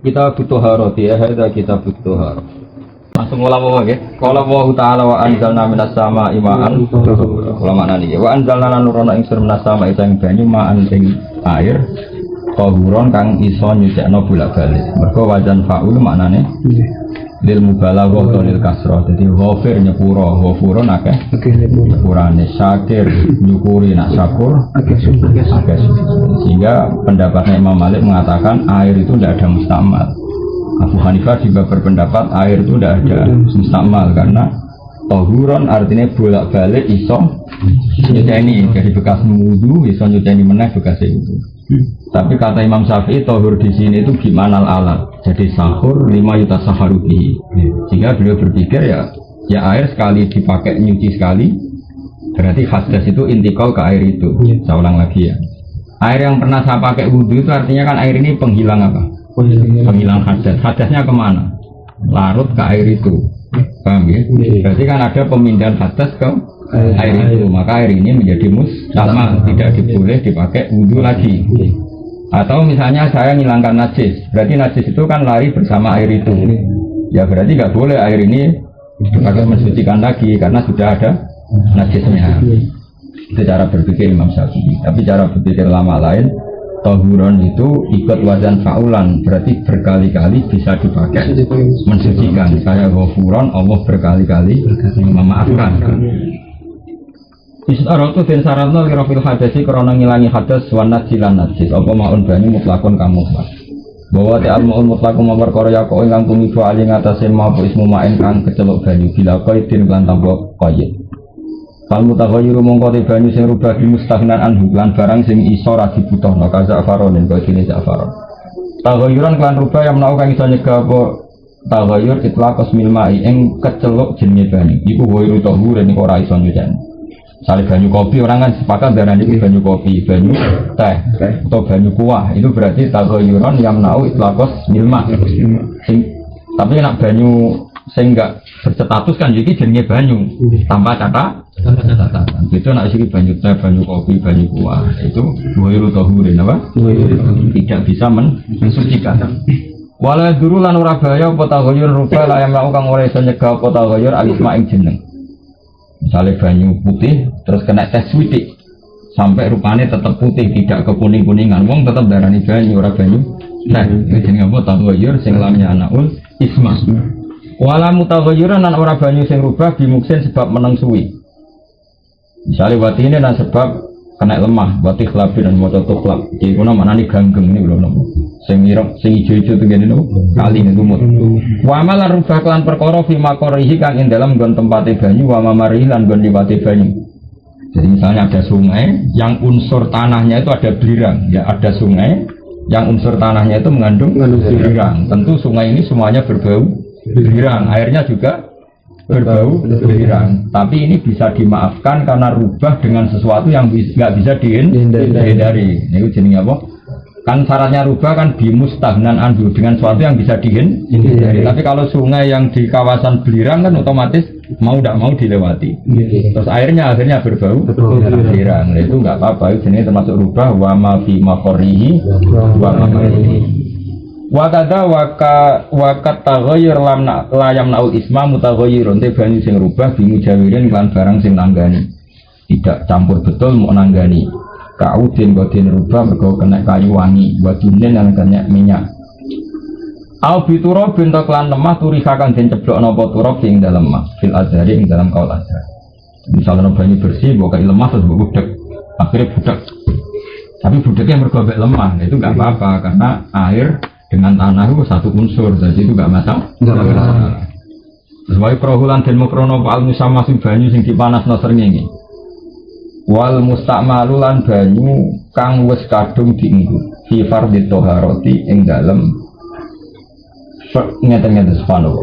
Kita butuh haroti ya, kita butuh haroti. Langsung ulama wae. Qala wa ta'ala wa anzalna minas sama'i ma'an. Ulama nani ya. Wa anzalna nurana ing sur minas sama'i ing banyu ma'an sing air. Qahuron kang iso nyucekno bolak-balik. Mergo wajan fa'ul maknane lil mubalaghah atau lil kasrah. Dadi ghafir nyepuro, ghafuron akeh nyepurane, syakir nyukuri, nak syakur akeh. Sehingga pendapatnya Imam Malik mengatakan air itu tidak ada mustamal. Abu Hanifah juga berpendapat air itu tidak ada mustamal karena tahuron artinya bolak-balik iso nyuceni dari bekas wudu iso nyuceni meneh bekas wudu. Tapi kata Imam Syafi'i tahur di sini itu gimana alat. Jadi sahur 5 yuta saharubi. Sehingga beliau berpikir ya air sekali dipakai nyuci sekali berarti hadas itu intikal ke air itu. Saya ulang lagi ya. Air yang pernah saya pakai wudu itu artinya kan air ini penghilang apa? Penghilang hadas. Hadasnya kemana? Larut ke air itu. Paham ya? Berarti kan ada pemindahan hadas ke air itu. Maka air ini menjadi mustamal, tidak boleh dipakai wudu lagi. Atau misalnya saya menghilangkan najis, berarti najis itu kan lari bersama air itu. Ya berarti nggak boleh air ini dipakai mensucikan lagi karena sudah ada najisnya. Itu cara berpikir Imam Syafi'i. Tapi cara berpikir lama lain, tahuron itu ikut wazan fa'ulan, berarti berkali-kali bisa dipakai mensucikan. Saya ghafuron, Allah berkali-kali memaafkan. Istaratu den saratna lirafil hadasi karena ngilangi hadas wan najilan najis apa maun banyu mutlakon kamu mas bahwa ta'al maun mutlakon perkara ya kok ingkang tumiba ali ngatasé maupun ismu maen kang keceluk banyu bila qaidin lan tanpa qaid fal mutaghayyiru mongko te banyu sing rubah di mustahnan anhu lan barang sing iso ra dibutuhno kaza faronen kok dene faron taghayyuran kan rubah yang menawa kang iso nyegah apa taghayyur itlaqos mil ma'i ing keceluk jenenge banyu iku ghairu tahur nek ora iso nyucen. Misalnya banyu kopi, orang kan sepakat darah ini banyu kopi, banyu teh, atau banyu kuah. Itu berarti taghayyuran yang nau itlaqos milma. Tapi nak banyu sing enggak berstatus kan jadi jenenge banyu tanpa catatan. Itu nak isi banyu teh, banyu kopi, banyu kuah. Itu ghairu tahurin apa? Tidak bisa mensucikan. Wala duru lan ora bahaya apa taghayyur rupa la yang kang ora iso nyegah apa taghayyur alisma ing jeneng. Misalnya banyu putih terus kena tes switik sampai rupanya tetap putih tidak kekuning-kuningan wong tetap darani banyu ora banyu nah itu jenenge apa taghayyur sing lamnya anaul isma wala mutaghayyuran lan ora banyu sing rubah bimuksin sebab meneng suwi misalnya watine dan sebab kena lemah wati khlabin dan moto tuklab iki kuna maknane ganggeng ini lho nopo sing mirip sing ijo-ijo tengene nopo kali lumut wa malan rubah kelan perkara fi maqarihi kang ing dalem nggon tempate banyu wa mamarihi lan nggon liwate banyu jadi misalnya ada sungai yang unsur tanahnya itu ada belirang ya ada sungai yang unsur tanahnya itu mengandung belirang tentu sungai ini semuanya berbau belirang airnya juga berbau belirang tapi ini bisa dimaafkan karena rubah dengan sesuatu yang nggak bisa dihindari ini jenenge apa kan syaratnya rubah kan bimustahnan anhu dengan sesuatu yang bisa dihindari tapi kalau sungai yang di kawasan belirang kan otomatis mau tidak mau dilewati terus akhirnya berbau belirang itu nggak apa-apa itu jenis termasuk rubah wa ma fi maqarihi wa ma wakada wakat taghayyur layam naul isma mutaghayyirun te banyu sing rubah bimujawirin lan barang sing nanggani tidak campur betul mau nanggani kaudin kodin rubah mergo kena kayu wangi wadunen lan kena minyak au bituro bentuk lan lemah turiha kang den ceblok napa turab ing dalem lemah fil azhari ing dalam kaul azhar misalnya banyu bersih mbok kaya lemah terus mbok budek akhirnya budek tapi budeknya mergo lemah itu enggak apa-apa karena air dengan tanah itu satu unsur, jadi itu enggak masalah. Sesuai kerohulan dan mukrono al musamma sing banyu sing dipanasno srengenge. Wal musta'malulan banyu kang wis kadung dienggo. Fi fardhi thaharati ing dalem ngeten-ngeten sepano.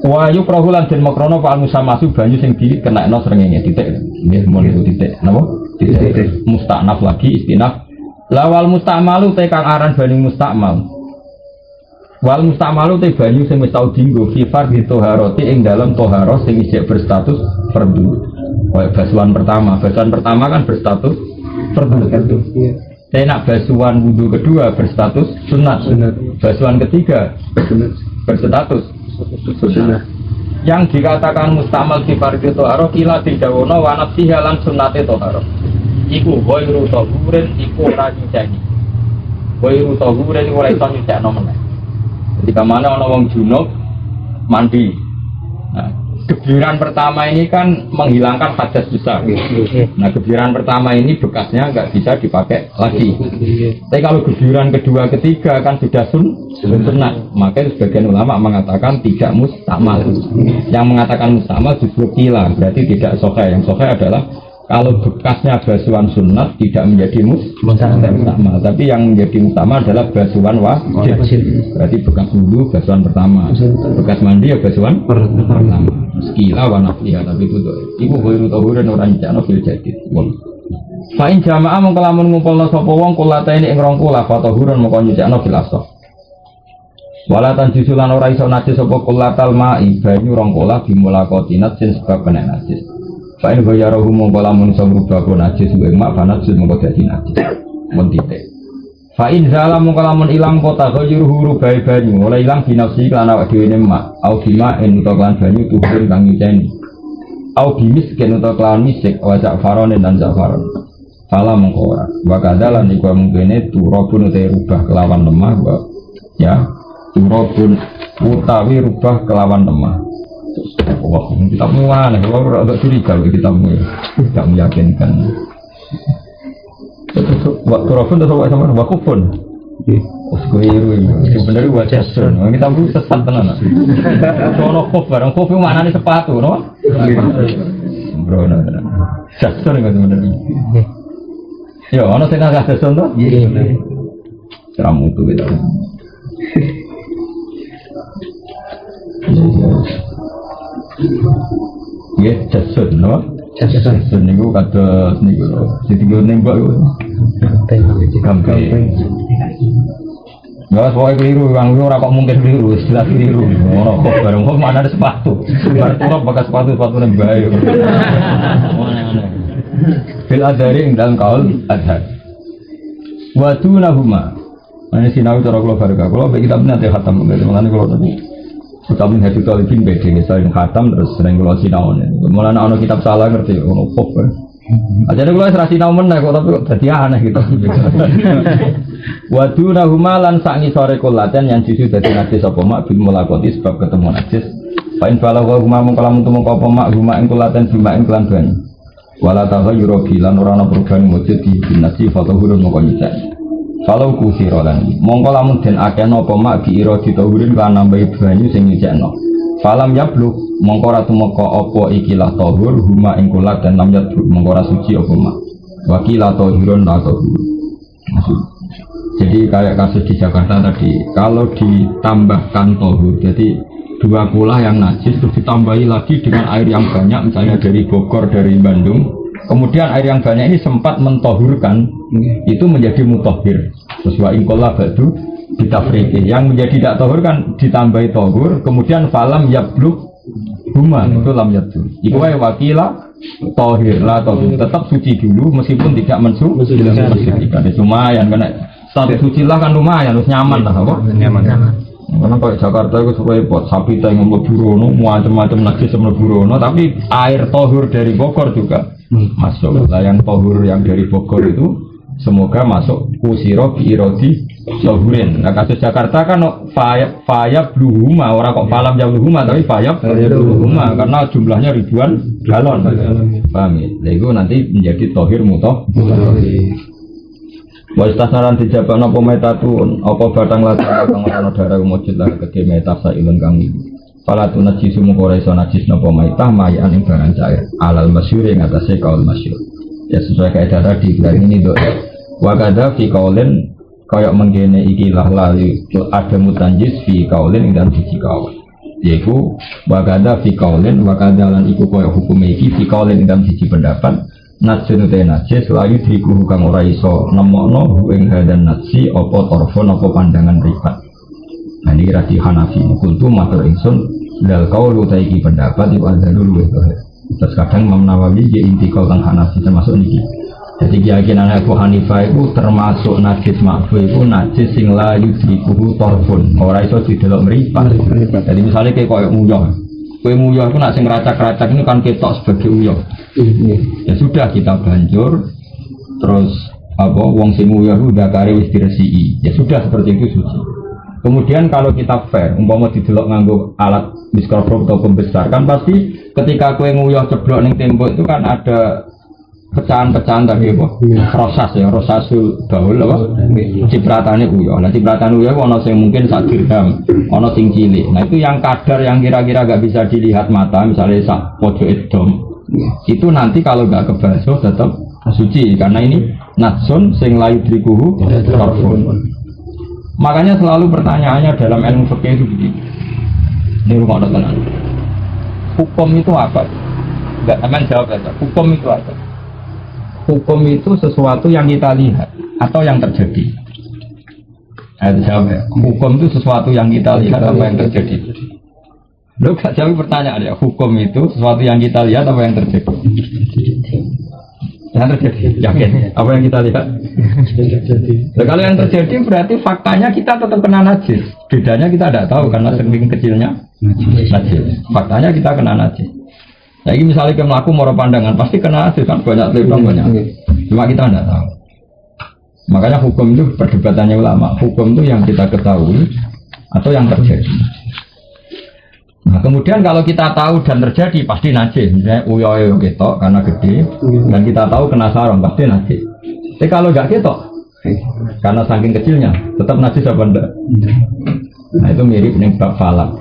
Wa yu kerohulan dan mukrono al musamma sing banyu sing dikenakno srengenge titik. Nggih mun itu titik. Napa? Titik musta'naf lagi istinaf. Lawal musta'malu te kang aran banyu musta'mal. Wal mustamalu te banyu sing wis tau dienggo fi fardhi thaharati ing dalam thaharah sing isih berstatus fardhu. Kayak basuhan pertama kan berstatus fardhu. Saya nak basuhan wudu kedua berstatus sunat. Basuhan ketiga berstatus sunat. Yang dikatakan mustamal fi fardhu thaharah kila didawono wa nafsi halan sunnate thaharah. Iku ghairu tahurin iku ora nyuceni. Ghairu tahurin ora iso nyucekno meneh. Ketika mana ana wong junub mandi. Nah, kebiran pertama ini kan menghilangkan hadas besar. Nah, kebiran pertama ini bekasnya nggak bisa dipakai lagi. Tapi kalau kebiran kedua, ketiga kan sudah sunat. Maka sebagian ulama mengatakan tidak mustamal. Yang mengatakan mustamal justru kila, berarti tidak sahih. Yang sahih adalah kalau bekasnya basuhan sunat tidak menjadi mustamal. Tapi yang menjadi mustamal adalah basuhan wajib. Berarti bekas dulu basuhan pertama, bekas mandi ya basuhan pertama. Sekila wanafliha tapi itu tuh. Ibu ghairu tahurin orang jano fil jadid. Fa'in jamaah mengkelamun ngumpulna sapa wong kulataini ing rong kula fa tahurun mengko nyucikno fil asah. Walatan jisulan ora iso najis sapa kulatal ma'i banyu rong kula bimulakotinat sin sebab kena najis. Fa'in ghayarahu mengko lamun iso ngrubah najis ing mak fanajis mengko dadi najis. Mun titik. Fa'in zala mengko lamun ilang kota ghayruhu rubai banyu oleh ilang binafsi lan awak dhewe ne mak au bima en utawa lan banyu tuhur kang nyuceni. Au bimis ken utawa kelawan misik wa za'faron dan za'faron. Fala mengko ora. Wa kadzalan iku mungkene turabun utawa rubah kelawan lemah ya. Turabun utawi rubah kelawan lemah. Wah, kita muan, kalau agak curiga kitabmu ya, tidak meyakinkan. Waktu Turabun atau sama wakufun. Uskoiru ini, sebenarnya wajah sun. Kita perlu sesat tenan. Sono kof barang kof itu mana nih sepatu, no? Bro, jasun nggak sebenarnya. Yo, ono sing nggak jasun tuh? Iya. Ramu tuh kita. Ya, jasun, no? Jasun niku kata niku, jadi gue nembak gue. Gampang. Nggak soal keliru, orang ora kok mungkin keliru, istilah keliru. Ono kok bareng kok mana ada sepatu. Bareng bekas sepatu nembak. Fil adari ing dalam kaul adhar. Wa tunahuma. Ana sinau cara kula bareng kula kita nanti khatam ngene kula tadi. Kitab Hadits Talibin beda sering khatam terus sering kula sinau. Mulane ana kitab salah ngerti ono pop. Ajane kula wis ra sinau meneh kok tapi kok dadi aneh gitu. Wa tunahuma lan sak ngisore kulaten yang jisu dadi najis apa mak bil mulaqati sebab ketemu najis. Fa in balagha huma mung kalamun temu apa mak huma ing kulaten bima ing kelan banyu. Wala taghayyuru bilan ora ana perubahan wujud di nasi fatahurun moko nyicak. Kalau kusiro lan mongko lamun den akeh napa mak diira ditahurin kan nambahi banyu sing nyicakno. Falam yablug mongko ora tumeka apa ikilah tahur huma ing kulat dan lam yadhur mongko ora suci apa mak. Wakilah tahurun la tahur. Jadi kayak kasus di Jakarta tadi, kalau ditambahkan tahur, jadi dua kula yang najis terus ditambahi lagi dengan air yang banyak, misalnya dari Bogor, dari Bandung, kemudian air yang banyak ini sempat mentohurkan, itu menjadi mutahhir. Terus wa ingkola badu ditafriki, yang menjadi tidak tohur kan ditambahi tohur, kemudian falam yablug huma itu lam yabdu. Iku wae wakila tohir lah tohur, tetap suci dulu meskipun tidak mensucikan. Lumayan kena status suci lah kan lumayan, harus nyaman lah apa? Nyaman. Karena kalau Jakarta itu supaya buat sapi yang mleburono macam-macam najis mleburono, tapi air tohur dari Bogor juga masuk. Lah yang tohur yang dari Bogor itu semoga masuk kusiro biirodi tohurin. Nah kasus Jakarta kan fayab bluhuma, orang kok falam jauh bluhuma tapi fayab bluhuma karena jumlahnya ribuan galon. Paham ya? Nah itu nanti menjadi tohir mutoh. Wastasaran dijabak napa metatun apa batang latar kang ana darah mujud lah kedhe metasa ilun kang pala tunajisu mung ora iso najis napa maitah mayan ing barang cair alal masyhur ing atase kaul masyhur ya sesuai kaidah tadi bilang ini dok wa kadza fi qaulin kaya mengkene ikilah lali ada mutanjis fi qaulin ing dalam siji kaul yaiku wa kadza fi qaulin wa kadza lan iku kaya hukum iki fi qaulin ing dalam siji pendapat najis te najis layu diku kang ora iso nemokno ing hadan najis apa torfon apa pandangan ribat. Nah ini radi Hanafi kultu matur ingsun dal kaulu ta iki pendapat iku ada dulu itu. Terus kadang Imam Nawawi ya intikal teng Hanafi termasuk niki. Jadi keyakinan Abu Hanifah itu termasuk najis makfu itu najis sing la yudrikuhu torfun. Ora iso didelok mripat. Jadi misalnya kayak koyo uyah. Kowe uyah itu nak sing racak-racak ini kan ketok sebagai uyah. Ya sudah kita banjur terus apa wong sing uyah udah kare wis diresiki. Ya sudah seperti itu suci. Kemudian kalau kita fair, umpama didelok nganggo alat mikroskop atau pembesar kan pasti ketika kowe nguyah ceblok ning tembok itu kan ada pecahan-pecahan tadi apa? Rosas ya, rosasul baul apa? Cipratane uyah. Nah cipratane uyah ana sing mungkin sak dirham, ana sing cilik. Nah itu yang kadar yang kira-kira enggak bisa dilihat mata, misalnya sak pojok edom. Itu nanti kalau enggak kebasuh tetap suci karena ini natsun sing la yudrikuhu tarfun. Makanya selalu pertanyaannya dalam ilmu fikih itu begini. Ini rumah tenang. Hukum itu apa? Enggak aman jawab saja. Hukum itu apa? Hukum itu sesuatu yang kita lihat atau yang terjadi. Ayo jawab ya. Hukum itu sesuatu yang kita lihat apa yang terjadi. Lo gak jawab pertanyaan ya. Hukum itu sesuatu yang kita lihat apa yang terjadi. Yang terjadi, yakin? Apa yang kita lihat? Nah, kalau yang terjadi berarti faktanya kita tetap kena najis. Bedanya kita tidak tahu karena saking kecilnya najis. Faktanya kita kena najis. Nah, ini misalnya kita melakukan moro pandangan pasti kena najis kan banyak lebam banyak. Cuma kita tidak tahu. Makanya hukum itu perdebatannya ulama. Hukum itu yang kita ketahui atau yang terjadi. Nah, kemudian kalau kita tahu dan terjadi pasti najis. Misalnya uyoyo ketok karena gede dan kita tahu kena sarung pasti najis. Tapi kalau nggak ketok karena saking kecilnya tetap najis apa enggak? Nah itu mirip dengan bab falak.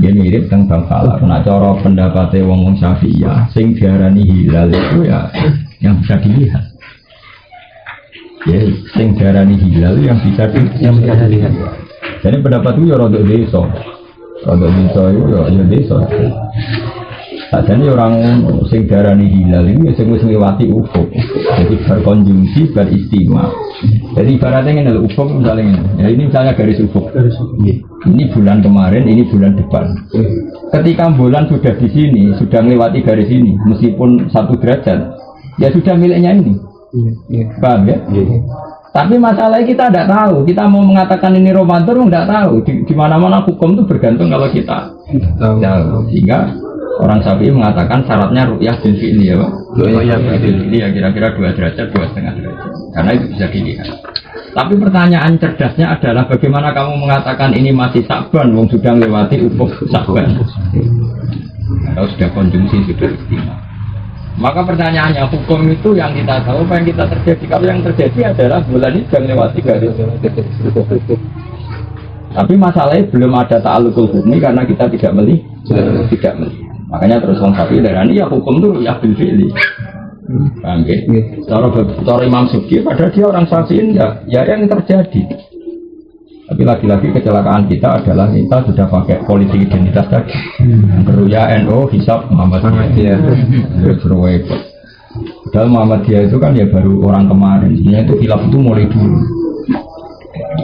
Dia mirip dengan bab falak. Nah cara pendapatnya wong Syafi'iyah sing diarani hilal itu ya yang bisa dilihat. Ya sing diarani hilal yang bisa dilihat. Jadi pendapat itu ya rodok desa. Kalau bisa itu ya desa. Jadi orang sing darani hilal ini sing wis ngliwati ufuk. Jadi berkonjungsi beristima. Jadi ibaratnya ngene ufuk misalnya ini. Ya ini misalnya garis ufuk. Ini bulan kemarin, ini bulan depan. Ketika bulan sudah di sini, sudah melewati garis ini, meskipun 1 derajat, ya sudah miliknya ini. Paham ya? Tapi masalahnya kita tidak tahu. Kita mau mengatakan ini Ramadan, tidak tahu. Di mana-mana hukum itu bergantung kalau kita tahu. Sehingga orang Syafi'i mengatakan syaratnya ru'yah bil fi'li ya Pak. Ru'yah bil fi'li ya kira-kira 2 derajat, 2,5 derajat. Karena itu bisa dilihat. Tapi pertanyaan cerdasnya adalah bagaimana kamu mengatakan ini masih Sa'ban, wong sudah melewati ufuk Sa'ban. Kalau sudah konjungsi, sudah istimewa. Maka pertanyaannya hukum itu yang kita tahu apa yang kita terjadi. Kalau yang terjadi adalah bulan ini sudah melewati garis. Tapi masalahnya belum ada ta'alluqul hukmi karena kita tidak melihat. Makanya terus orang Syafi'i darani ya hukum itu ya bil fi'li. Paham ya? Cara Imam Subki padahal dia orang Syafi'i ya yang terjadi. Tapi lagi-lagi kecelakaan kita adalah kita sudah pakai politik identitas tadi. Beruya NU hisab Muhammadiyah. Padahal Muhammadiyah itu kan ya baru orang kemarin. Sebenarnya itu khilaf itu mulai dulu.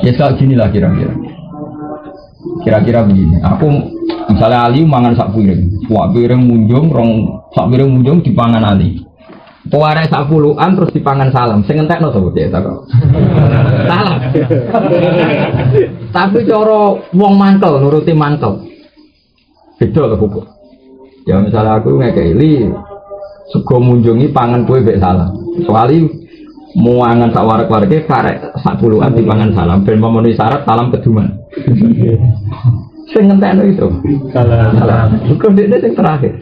Ya kayak gini lah kira-kira. Kira-kira begini. Aku misalnya Ali mangan sak piring. Wah piring munjung, sak piring munjung dipangan Ali. Kuare sak puluhan terus dipangan salam. Sing entekno sapa cek tak kok. Salah. Tapi cara wong mangkel nuruti mangkel. Beda lho hukum. Ya misalnya aku ngekeki li sego munjungi pangan kowe mek salam. Soale muangan sak warek-wareke karek sak puluhan dipangan salam ben memenuhi syarat salam keduman. Sing entekno itu. Salah. Hukum dene sing terakhir.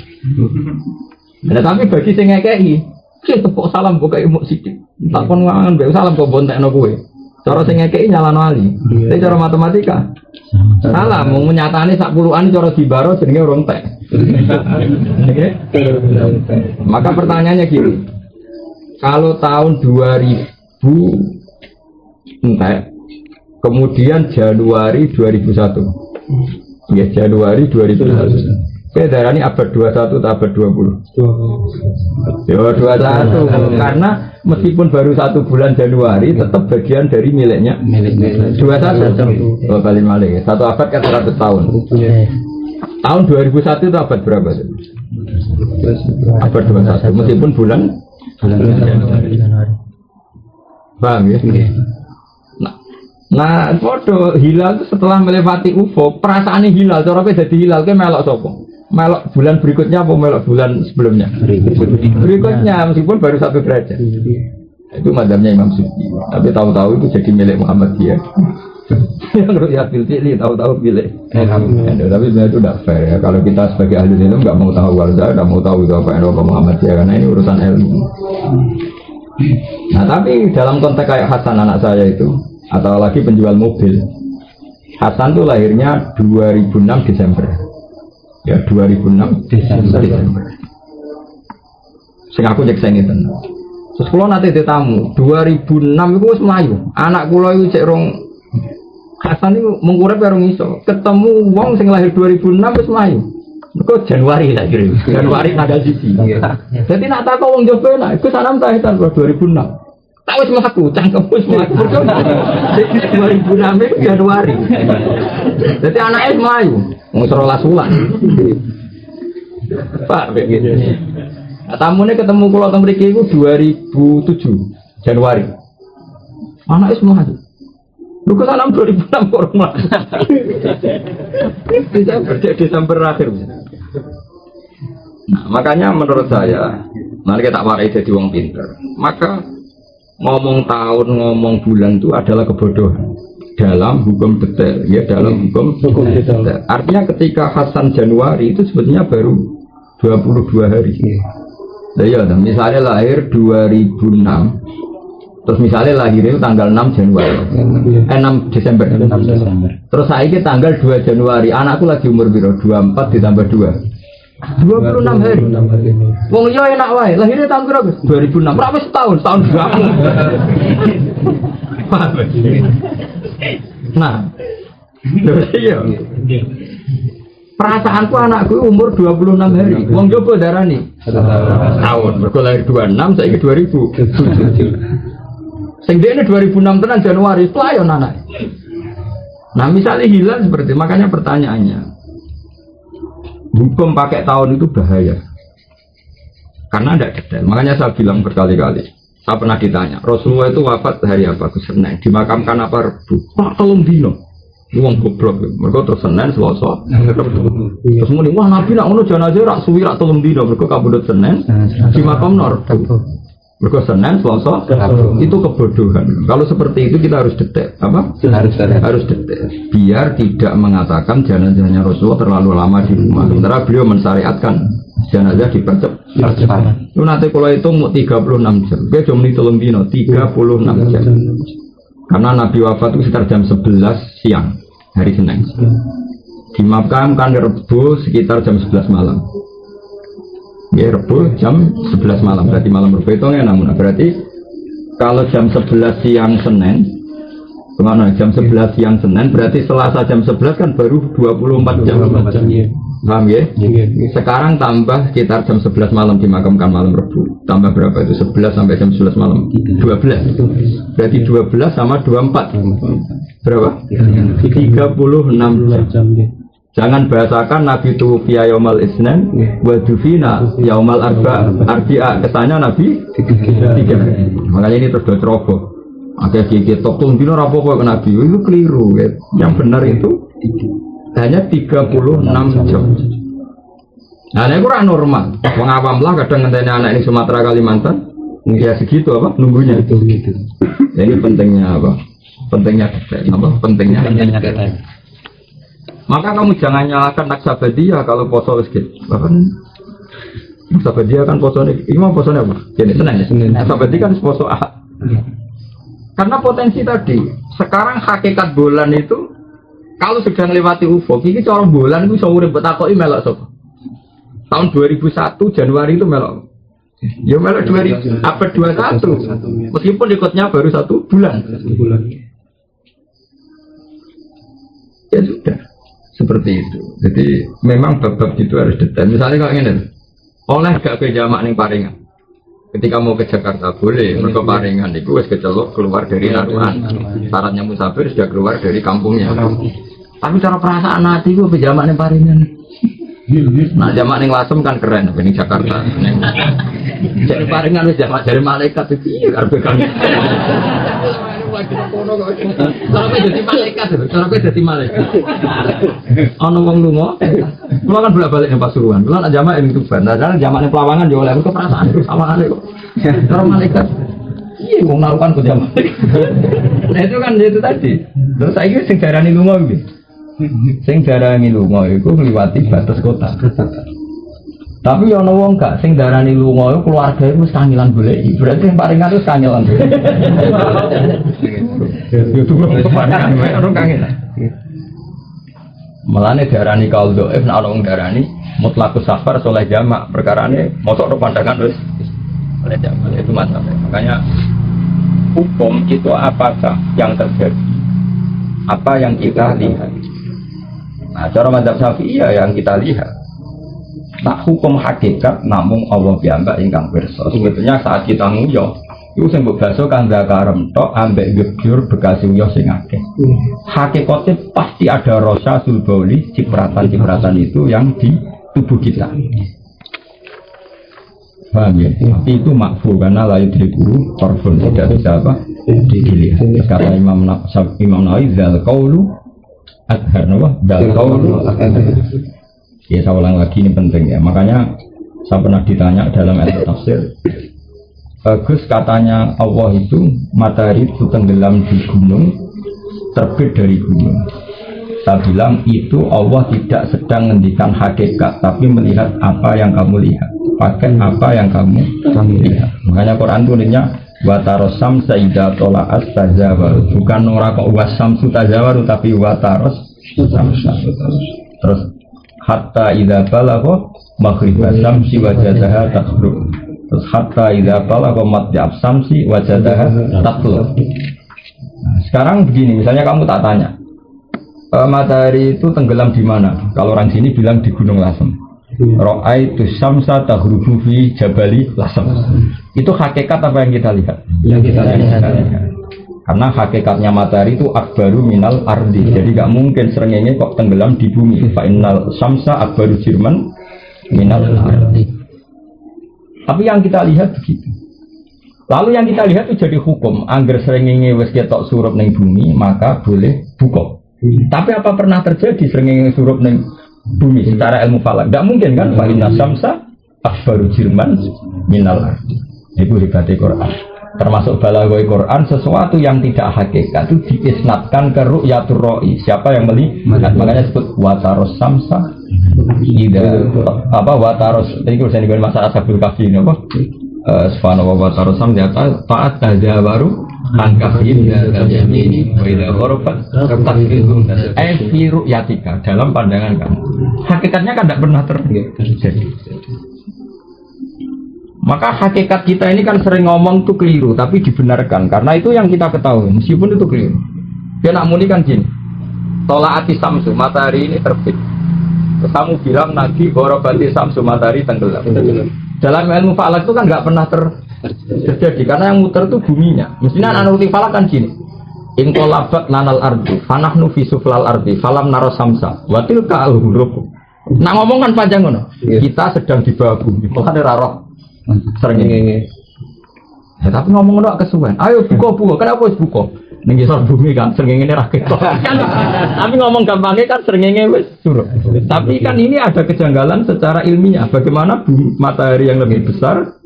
Nah, tapi bagi sing ngekeki tepuk salam kok kayak mau sidik. Tak pun ngangan be salam kok bontekno kowe. Cara sing ngekeki nyalano ali. Tapi cara matematika salah mau menyatani sak puluhan cara dibaro jenenge urung tek. Maka pertanyaannya gini. Kalau tahun 2000 entek kemudian Januari 2001. Ya Januari 2001. Darah ini abad 21 atau abad 20? 20. Ya 21 karena meskipun baru 1 bulan Januari tetap bagian dari miliknya 21. Oh balik malik. 1 abad kan 100 tahun. Tahun 2001 itu abad berapa? Abad 21 meskipun bulan Januari. Paham ya? Nah, foto hilal itu setelah melewati UFO, perasaannya hilal, cara apa jadi hilal, ke melok sopo? Melok bulan berikutnya apa melok bulan sebelumnya? Berikutnya, meskipun baru 1 derajat. Itu madhabnya Imam Suyuti. Tapi tahu-tahu itu jadi milik Muhammadiyah. Yang ru'yat bil fi'li tahu-tahu milik. Tapi sebenarnya itu tidak fair ya. Kalau kita sebagai ahli ilmu nggak mau tahu, kalau saya nggak mau tahu itu apa yang Muhammadiyah, karena ini urusan ilmu. Nah, tapi dalam konteks kayak Hasan anak saya itu, atau lagi penjual mobil, Hasan tuh lahirnya 2006 Desember. Ya 2006 Desember. Sing aku cek sing ngeten. Terus kula nate ditamu 2006 iku wis mlayu. Anak kula iku cek rong Hasan iku mung urip karo iso. Ketemu wong sing lahir 2006 wis mlayu. Mergo Januari tak kira. Januari tanggal 1. Dadi nak tak wong jowo nak iku sanam tahitan 2006. Tak wis mlaku, cangkem wis mlaku. 2006 itu Januari. Dadi anake mlayu. Wong 13 wulan. Pak begitu. Tamune ketemu kula teng mriki iku 2007 Januari. Anake semua mlayu. Lu kok sanam 2006 kok mlaku. Desember akhir. Nah, makanya menurut saya, nanti kita warai jadi wong pinter. Maka ngomong tahun, ngomong bulan itu adalah kebodohan dalam hukum detail, ya dalam hukum detail. Artinya ketika Hasan Januari itu sebetulnya baru 22 hari. Nah, ya, misalnya lahir 2006, terus misalnya lahir itu tanggal 6 Januari, 6 Desember. Terus saya ini tanggal 2 Januari, anakku lagi umur biro 24 ditambah 2. 26 hari. Wong iya enak wae. Lahirnya tahun berapa? 2006. Berapa setahun berapa? Nah. Iya. Perasaanku anakku umur 26 hari. Wong jopo darani tahun. Mergo lahir 26, saiki 2007. Sing dene 2006 tenan Januari, pelayon anak. Nah, misalnya hilal seperti makanya pertanyaannya hukum pakai tahun itu bahaya karena tidak detail. Makanya saya bilang berkali-kali, saya pernah ditanya Rasulullah itu wafat hari apa? Senin. Dimakamkan apa? Rebu. Pak tolong dino uang goblok mereka terus Senin Selasa terus muni wah Nabi nak ngono jenazah rak suwi rak tolong dino mereka kabudut Senin dimakam Rebu mereka Senin Selasa itu kebodohan. Kalau seperti itu kita harus detail apa? Harus detail biar tidak mengatakan jenazahnya Rasulullah terlalu lama di rumah. Sementara beliau mensyariatkan jenazah dipercepat. Itu nanti kalau itu mau 36 jam. Oke, cuma tolong dino 36 jam. Karena Nabi wafat itu sekitar jam 11 siang hari Senin. Dimakamkan Rebu sekitar jam 11 malam. Ya Rebu jam 11 malam, berarti malam Rebu itu namun berarti kalau jam 11 siang Senin, kemana jam 11 siang Senin berarti Selasa jam 11 kan baru 24 jam. Paham ya? Sekarang tambah sekitar jam 11 malam dimakamkan malam Rebu. Tambah berapa itu? 11 sampai jam 11 malam. 12. Berarti 12 sama 24. Berapa? 36 jam. Jangan bahasakan Nabi tuwfiya yaumal isnin wa dufina yaumal arba'a. Kesannya Nabi 3. Makanya ini terus ceroboh. Ada gigi top dino rapopo ke Nabi itu keliru ya. Yang benar itu hanya 36 jam. Nah, ini kurang normal. Wong awam lah kadang ngenteni anak ini Sumatera Kalimantan. Ya segitu apa nunggunya itu gitu. Ini pentingnya apa? Pentingnya apa? Pentingnya detail. Maka kamu jangan nyalakan Naksabandiyah kalau poso sedikit. Bahkan Naksabandiyah kan poso ini mau posonya apa? Jadi Senin. Naksabandiyah kan poso Ahad. Karena potensi tadi. Sekarang hakikat bulan itu kalau sedang lewati UFO, ini corong bulan itu sore betakoi melok sop. Tahun 2001 Januari itu melok. Ya melok 2000 apa 21. Meskipun ikutnya baru 1 bulan. Ya sudah. Seperti itu. Jadi memang bab-bab itu harus detail. Misalnya kalau ingin oleh gak ke jamak ning Paringan. Ketika mau ke Jakarta boleh, mereka Paringan itu wis kecelok keluar dari Naruan. Syaratnya musafir sudah keluar dari kampungnya. Tapi cara perasaan hati gue ke jamak ning Paringan. Nah jamak ning Lasem kan keren, ning Jakarta. Jadi paringan wis jamak dari malaikat iki arep kan. Cara dadi malaikat, cara dadi malaikat. Ana wong lunga, kula kan bolak-balik nang Pasuruan. Kula nak jamak ing Tuban. Nah, jamakne Pelawangan yo oleh keperasaan sawangane kok. Cara malaikat. Iya, wong narukan ku jamak. Nah itu kan itu tadi. Terus saiki sing darani lunga iki. Sing darani lunga iku ngliwati batas kota. Tapi ana wong gak sing darani lunga iku keluargae wis kangelan goleki. Berarti yang paringan wis kangelan. Yo tuwa keparingan wae ora kangelan. Melane darani kaul dhaif nek ana wong darani mutlaqus safar soleh jamak perkarane mosok pandangan wis oleh jamak itu masalah. Makanya hukum itu apakah yang terjadi? Apa yang kita lihat? Nah, cara mazhab Syafi'i yang kita lihat. Tak hukum hakikat namung Allah piyambak ingkang pirsa. Sebetulnya saat kita nguyoh, iku sing mbok baso kang zakarem tok ambek gebyur bekas nguyoh sing akeh. Hakikatnya pasti ada rasa sulbauli, cipratan-cipratan itu yang di tubuh kita. Paham ya? Tapi itu makfu karena layu diriku korfun tidak bisa apa? Dilihat. Kata Imam Nawawi zal qaulu adhar napa? Zal qaulu adhar. Ya saya ulang lagi ini penting ya. Makanya saya pernah ditanya dalam ilmu tafsir. Gus katanya Allah itu matahari itu tenggelam di gunung, terbit dari gunung. Saya bilang itu Allah tidak sedang menghentikan hakikat, tapi melihat apa yang kamu lihat. Pakai apa yang kamu lihat. Makanya Quran tulisnya wataros samsa idza tola'at tazawaru. Bukan ora kok wasamsu tazawaru tapi wataros samsa. Terus hatta idza balagha maghribas samsi wajadaha taghrub. Terus hatta idza balagha matja'ab samsi wajadaha tatlu. Nah, sekarang begini, misalnya kamu tak tanya, matahari itu tenggelam di mana? Kalau orang sini bilang di Gunung Lasem. Ra'aitu syamsa taghrubu fi jabali Lasem. Itu hakikat apa yang kita lihat? Yang kita lihat. Karena hakikatnya matahari itu akbaru minal ardi. Jadi gak mungkin srengenge kok tenggelam di bumi. Fa innal syamsa akbaru jirman minal ardi. Tapi yang kita lihat begitu. Lalu yang kita lihat itu jadi hukum. Angger srengenge wis ketok surup ning bumi, maka boleh buka. Tapi apa pernah terjadi srengenge surup ning bumi secara ilmu falak? Gak mungkin kan? Fa innal syamsa akbaru jirman minal ardi. Itu hebatnya Quran. Termasuk balaghoi Quran, sesuatu yang tidak hakikat itu diisnadkan ke ru'yatur ra'i. Siapa yang melihat? Makanya disebut wataros samsa ida apa wataros. Tadi kalau saya diberi masalah Ashabul Kahfi ini apa? Subhanallah wataros samsa ta'at tajawaru an kahfin dan yamini wa idza gharabat taqfidun fi ru'yatika dalam pandangan kamu. Hakikatnya kan tidak pernah terjadi. Maka hakikat kita ini kan sering ngomong itu keliru, tapi dibenarkan karena itu yang kita ketahui, meskipun itu keliru. Dia nak muni kan gini, tolaati samsu, matahari ini terbit. Kamu bilang Nabi gorobati samsu, matahari tenggelam. Dalam ilmu falak itu kan nggak pernah terjadi karena yang muter itu buminya. Mestinya anuti falak kan gini, ingkolabat lanal ardu, fanahnu fi suflal ardi, falam naro samsa, watil ka al-huruf. Nak ngomong kan panjang ngono. Kita sedang di bawah bumi, bukan ada roh. Sering ya, tapi ngomong nggak kesuwen. Ayo buka. Kenapa harus buka? Nenggisor bumi kan sering ini rakyat. Tapi ngomong gampangnya kan sering ini wes suruh. Tapi kan ini ada kejanggalan secara ilmiah. Bagaimana bumi, matahari yang lebih besar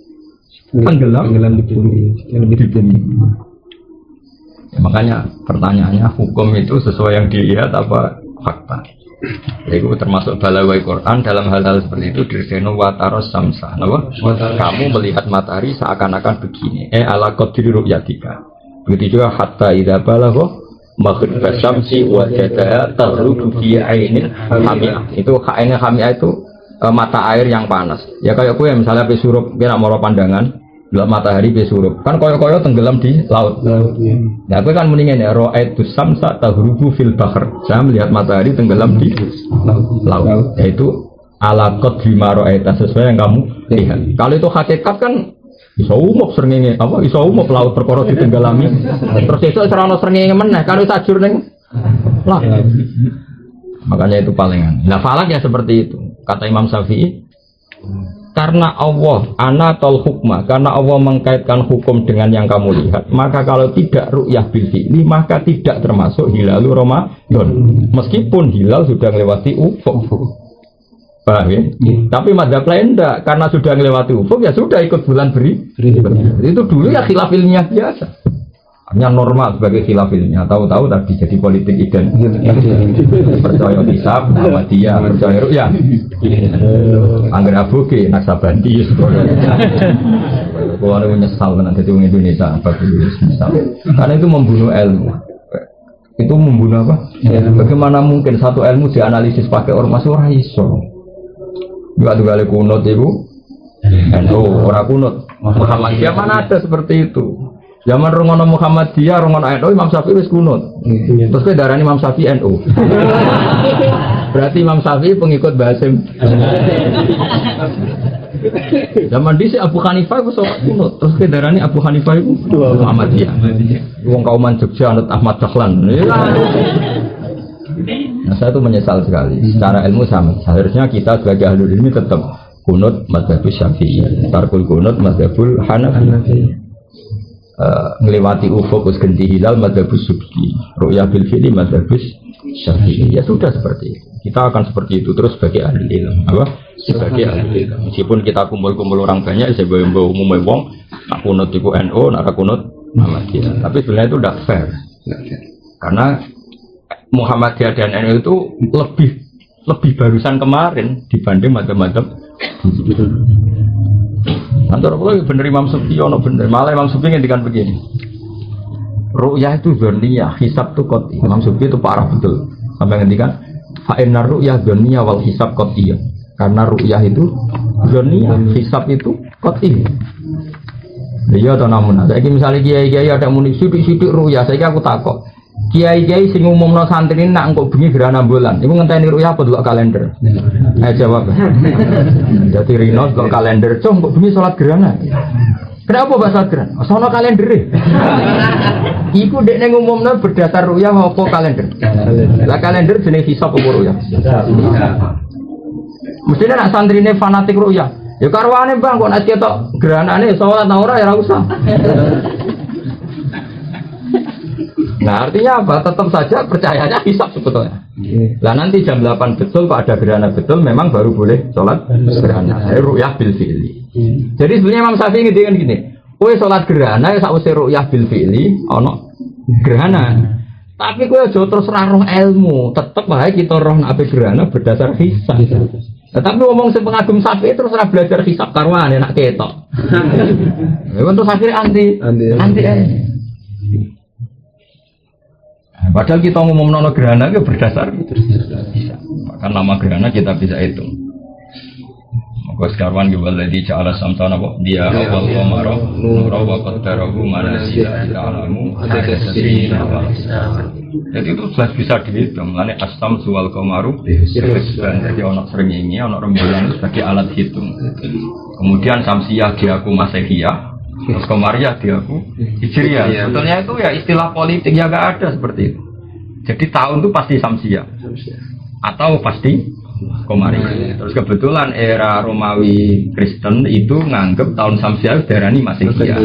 tenggelam di bumi yang lebih di bumi. Ya, makanya pertanyaannya hukum itu sesuai yang dilihat apa fakta? Itu termasuk balaghoi Quran dalam hal-hal seperti itu dirseno wataros samsa. Kamu melihat matahari seakan-akan begini. Ala qadri ru'yatika. Begitu juga hatta idza balagha maghribas syamsi wajadaha taghrubu fi ainin hamiyah. Itu ainin hamiyah itu mata air yang panas. Ya kayak aku ya misalnya pe surup kira moro pandangan gelap matahari pe surup. Kan koyo-koyo tenggelam di laut. Ya aku kan mendingan ya ra'aitu samsa taghrubu fil bahr. Saya melihat matahari tenggelam di laut. Yaitu ala qadri ma ra'aita sesuai yang kamu lihat. Kalau itu hakikat kan iso umum srengenge apa iso umum laut perkara ditenggelami. Terus esuk ora ono srengenge meneh kalau sajur ning lah. Makanya itu palingan. Nah falak ya seperti itu. Kata Imam Syafi'i karena Allah anatol hukma, karena Allah mengkaitkan hukum dengan yang kamu lihat, maka kalau tidak ru'yah bil fi'li maka tidak termasuk hilalu Ramadan meskipun hilal sudah melewati ufuk. Paham ya? Tapi madzhab lain enggak, karena sudah melewati ufuk ya sudah ikut bulan itu dulu ya khilaf ilmiah biasa, hanya normal sebagai khilaf ilmiah. Tahu-tahu tadi jadi politik percaya hisab nama dia, percaya ru'yah angger aboge naksabandi. Kalau menyesal kan jadi orang Indonesia misal, karena itu membunuh ilmu. Itu membunuh apa? Bagaimana mungkin satu ilmu dianalisis pakai ormas orang iso? Juga tuh kali kunut itu, orang kunut. Muhammadiyah mana ada seperti itu? Zaman Rongono Muhammadiyah, Rongono NU, Imam Syafi'i wis kunut. Terus ke darah Imam Syafi'i NU. Berarti Imam Syafi'i pengikut Basim. Zaman disi Abu Hanifah itu sholat kunut. Terus ke darah Abu Hanifah itu Muhammadiyah. Wong kauman Jogja anut Ahmad Dahlan. Nah saya itu menyesal sekali. Secara ilmu sama. Seharusnya kita sebagai ahli ilmi tetap kunut mazhabul Syafi'i, tarkul kunut mazhabul Hanafi. Melewati ufuk us ganti hilal mazhabus subki, ru'yah bil fi'li mazhabus Syafi'i. Ya sudah seperti itu. Kita akan seperti itu terus sebagai ahli ilmu. Apa? Sebagai ahli ilmu. Meskipun kita kumpul-kumpul orang banyak, saya bawa umumnya wong, nak kunut itu NU, nak kunut Muhammadiyah. Tapi sebenarnya itu tidak fair. Karena Muhammadiyah dan NU itu lebih barusan kemarin dibanding macam-macam. Antara apa bener Imam Syafi'i ono bener, malah Imam Syafi'i ngendikan begini. Ru'yah itu dzanniyah, hisab itu qat'i. Imam Syafi'i itu parah betul. Sampai ngendikan fa innar ru'yah dzanniyah wal hisab qat'i. Karena ru'yah itu dzanniyah, hisab itu qat'i. Iya to namun. Saiki misale kiai-kiai ada muni sithik-sithik ru'yah, saiki aku takok. Kiai-kiai sing umumno santri nak engko bengi gerhana bulan. Iku ngenteni ru'yah apa delok kalender? Jawab. Dadi rino delok kalender, "Cung, kok bengi salat gerhana?" Kenapa bahasa gerhana? Sono kalendere. Iku dekne ngumumno berdasar ru'yah apa kalender? Lah kalender jenenge hisab apa ru'yah? Mestine nak santrine fanatik ru'yah. Ya karwane Bang, kok nek ketok gerhanane salat ta ora ya ora usah. Nah artinya apa? Tetap saja percayanya hisab sebetulnya. Lah nanti jam 8 betul Pak ada gerhana betul memang baru boleh sholat gerhana. Ru'yah bil fi'li. Jadi sebenarnya Imam Syafi'i ngendikan gini, kowe sholat gerhana ya sakwise ru'yah bil fi'li ono gerhana. Tapi kowe aja terus ra roh ilmu, tetep wae kita roh nek gerhana berdasar hisab. Tapi ngomong sing pengagum Syafi'i terus ora belajar hisab karwane nak ketok. Ya terus akhirnya anti. Padahal kita ngomong nono gerhana itu berdasar bisa. Maka nama gerhana kita bisa hitung. Maka sekarwan gimana di cara samsana apa dia awal komaroh nurau wakat darahu manasya alamu ada sesi awal. Jadi itu sudah bisa dihitung. Lainnya asam suwal komaru dan jadi orang seringnya orang rembulan sebagai alat hitung. Kemudian samsiah diaku masehiyah. Terus Komariah diaku Hijriah. Sebetulnya itu ya istilah politik ya gak ada seperti itu. Jadi tahun itu pasti Samsiah atau pasti Komariah. Terus kebetulan era Romawi Kristen itu nganggep tahun Samsiah darani Masihiyah.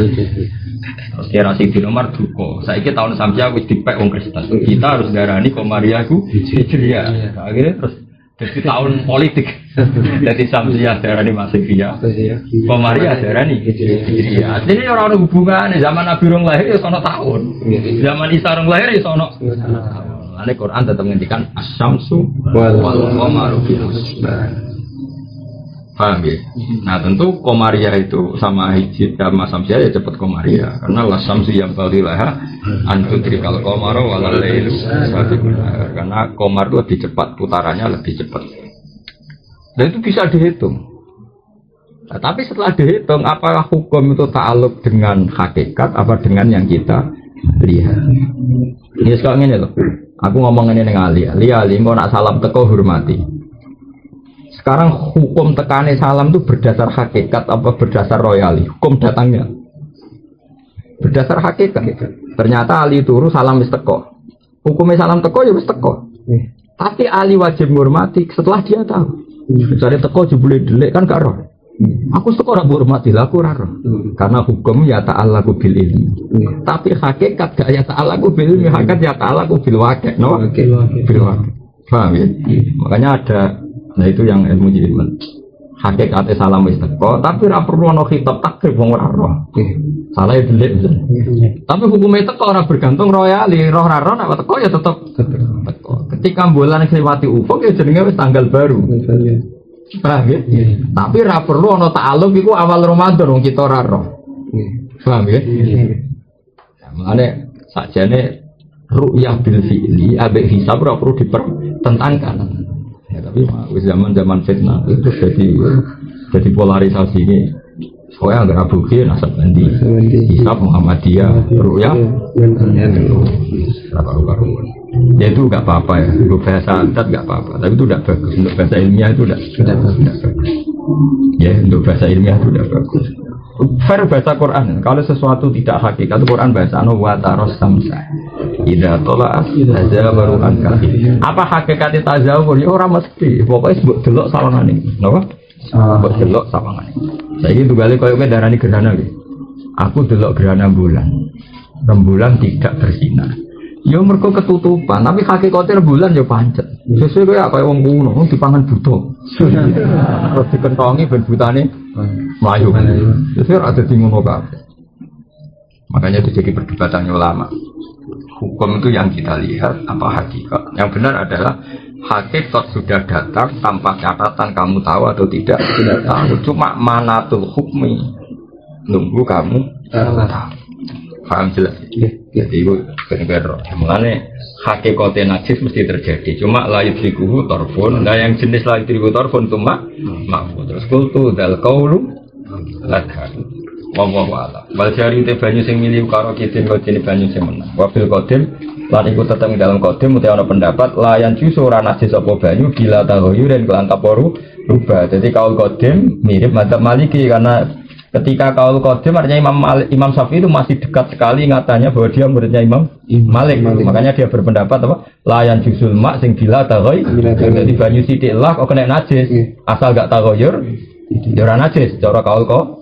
Terus era Sayyidina Umar duka. Saiki tahun Samsiah wis dipek wong Kristen. Kita harus darani Komariah ku Hijriah. Akhirnya terus jadi tahun politik. Jadi Samsiah darani Masihiyah, Komariah darani Hijriah. Jadi orang ada hubungan zaman Nabi rong lahir ya sono tahun. Zaman Isa rong lahir ya sono. Ane Quran tetap menghentikan as-syamsu wal qamaru fi husban. Paham ya? Nah tentu Komariah itu sama Hijriah sama Samsiah ya cepat Komariah karena la syamsu yang balilaha antudrikal qamaru wal lailu sabiqun nahar. Karena Komar itu lebih cepat putarannya lebih cepat. Dan itu bisa dihitung. Nah, tapi setelah dihitung apakah hukum itu ta'aluk dengan hakikat apa dengan yang kita lihat? Ini sekarang ini loh. Aku ngomong ini dengan Ali engkau nak salam teko hormati. Sekarang hukum tekane salam itu berdasar hakikat apa berdasar royali? Hukum datangnya berdasar hakikat. Ternyata Ali turu salam wis teko. Hukumnya salam teko ya wis teko. Tapi Ali wajib menghormati setelah dia tahu. Misalnya teko jebule delik kan gak roh. Aku suka ora hormati lah aku ora. Karena hukum ya ta'allaqu bil ilmi. Tapi hakikat gak ya ta'allaqu bil ilmi, hakikat ya ta'allaqu bil waqi', no? Bil waqi'. Paham ya? Makanya ada, nah itu yang ilmu jilid. Hakikate salam wis teko, tapi ora perlu ana khitab takrib wong ora roh. Salah ya delik. Tapi hukumnya teko ora bergantung royali, roh ora roh nek teko ya tetep teko. Ketika bulan lewati ufuk ya jenenge wis tanggal baru. Paham ya? Tapi ora perlu ana ta'alluq iku awal Ramadan wong kita ora roh. Paham ya? Mulane sakjane ru'yah bil fi'li ambek hisab ora perlu dipertentangkan. Ya, tapi zaman fitnah itu jadi polarisasi ini. Soalnya nggak rabuki nasab ganti, hisab Muhammadiyah, ru'yah, karu-karuan. Ya itu nggak apa-apa ya, untuk bahasa adat nggak apa-apa. Tapi itu tidak bagus. Untuk bahasa ilmiah itu tidak bagus. Ya untuk bahasa ilmiah itu tidak bagus. Fair bahasa Quran. Kalau sesuatu tidak hakikat, Quran bahasa wa taros samsa. Ida tolak saja baru angkat. Apa hakikat tazawur? Ya orang mesti. Pokoknya sebut delok sawangane. Napa? Sebut delok sawangane. Saiki tunggale koyo darani gerhana iki. Aku delok gerhana bulan. Rembulan tidak bersinar. Ya mergo ketutupan, tapi hakikate rembulan ya pancet. Sesuai kaya wong kuno, wong dipangan buta. Terus dikentongi ben butane mlayu. Sesuai ora dadi ngono kabeh. Makanya itu jadi perdebatan ulama. Hukum itu yang kita lihat apa hakikat. Yang benar adalah hakikat sudah datang tanpa catatan kamu tahu atau tidak tahu. Cuma manatul hukmi nunggu kamu tahu. Paham jelas? Jadi itu benar. Mulane hakikatnya najis mesti terjadi. Cuma la yudrikuhu torfun. Nah yang jenis la yudrikuhu torfun itu makfu. Terus kultu dal kaulu ladhar. Wallahu a'lam. Wal jari te banyu sing milih karo kidin kok jenenge banyu sing menang. Wabil qadim lan iku tetep dalam qadim uti ana pendapat layan jusu ora najis apa banyu bila tahoyuren kelan taporu rubah. Jadi kaul qadim mirip madzhab Maliki karena ketika kaul qadim artinya Imam Syafi'i itu masih dekat sekali ngatanya bahwa dia muridnya Imam Malik. Makanya dia berpendapat apa? Layan jusul mak sing bila tahoy. Jadi banyu sithik lah kok kena najis. Asal gak tahoyur ya ora najis cara kaul qadim.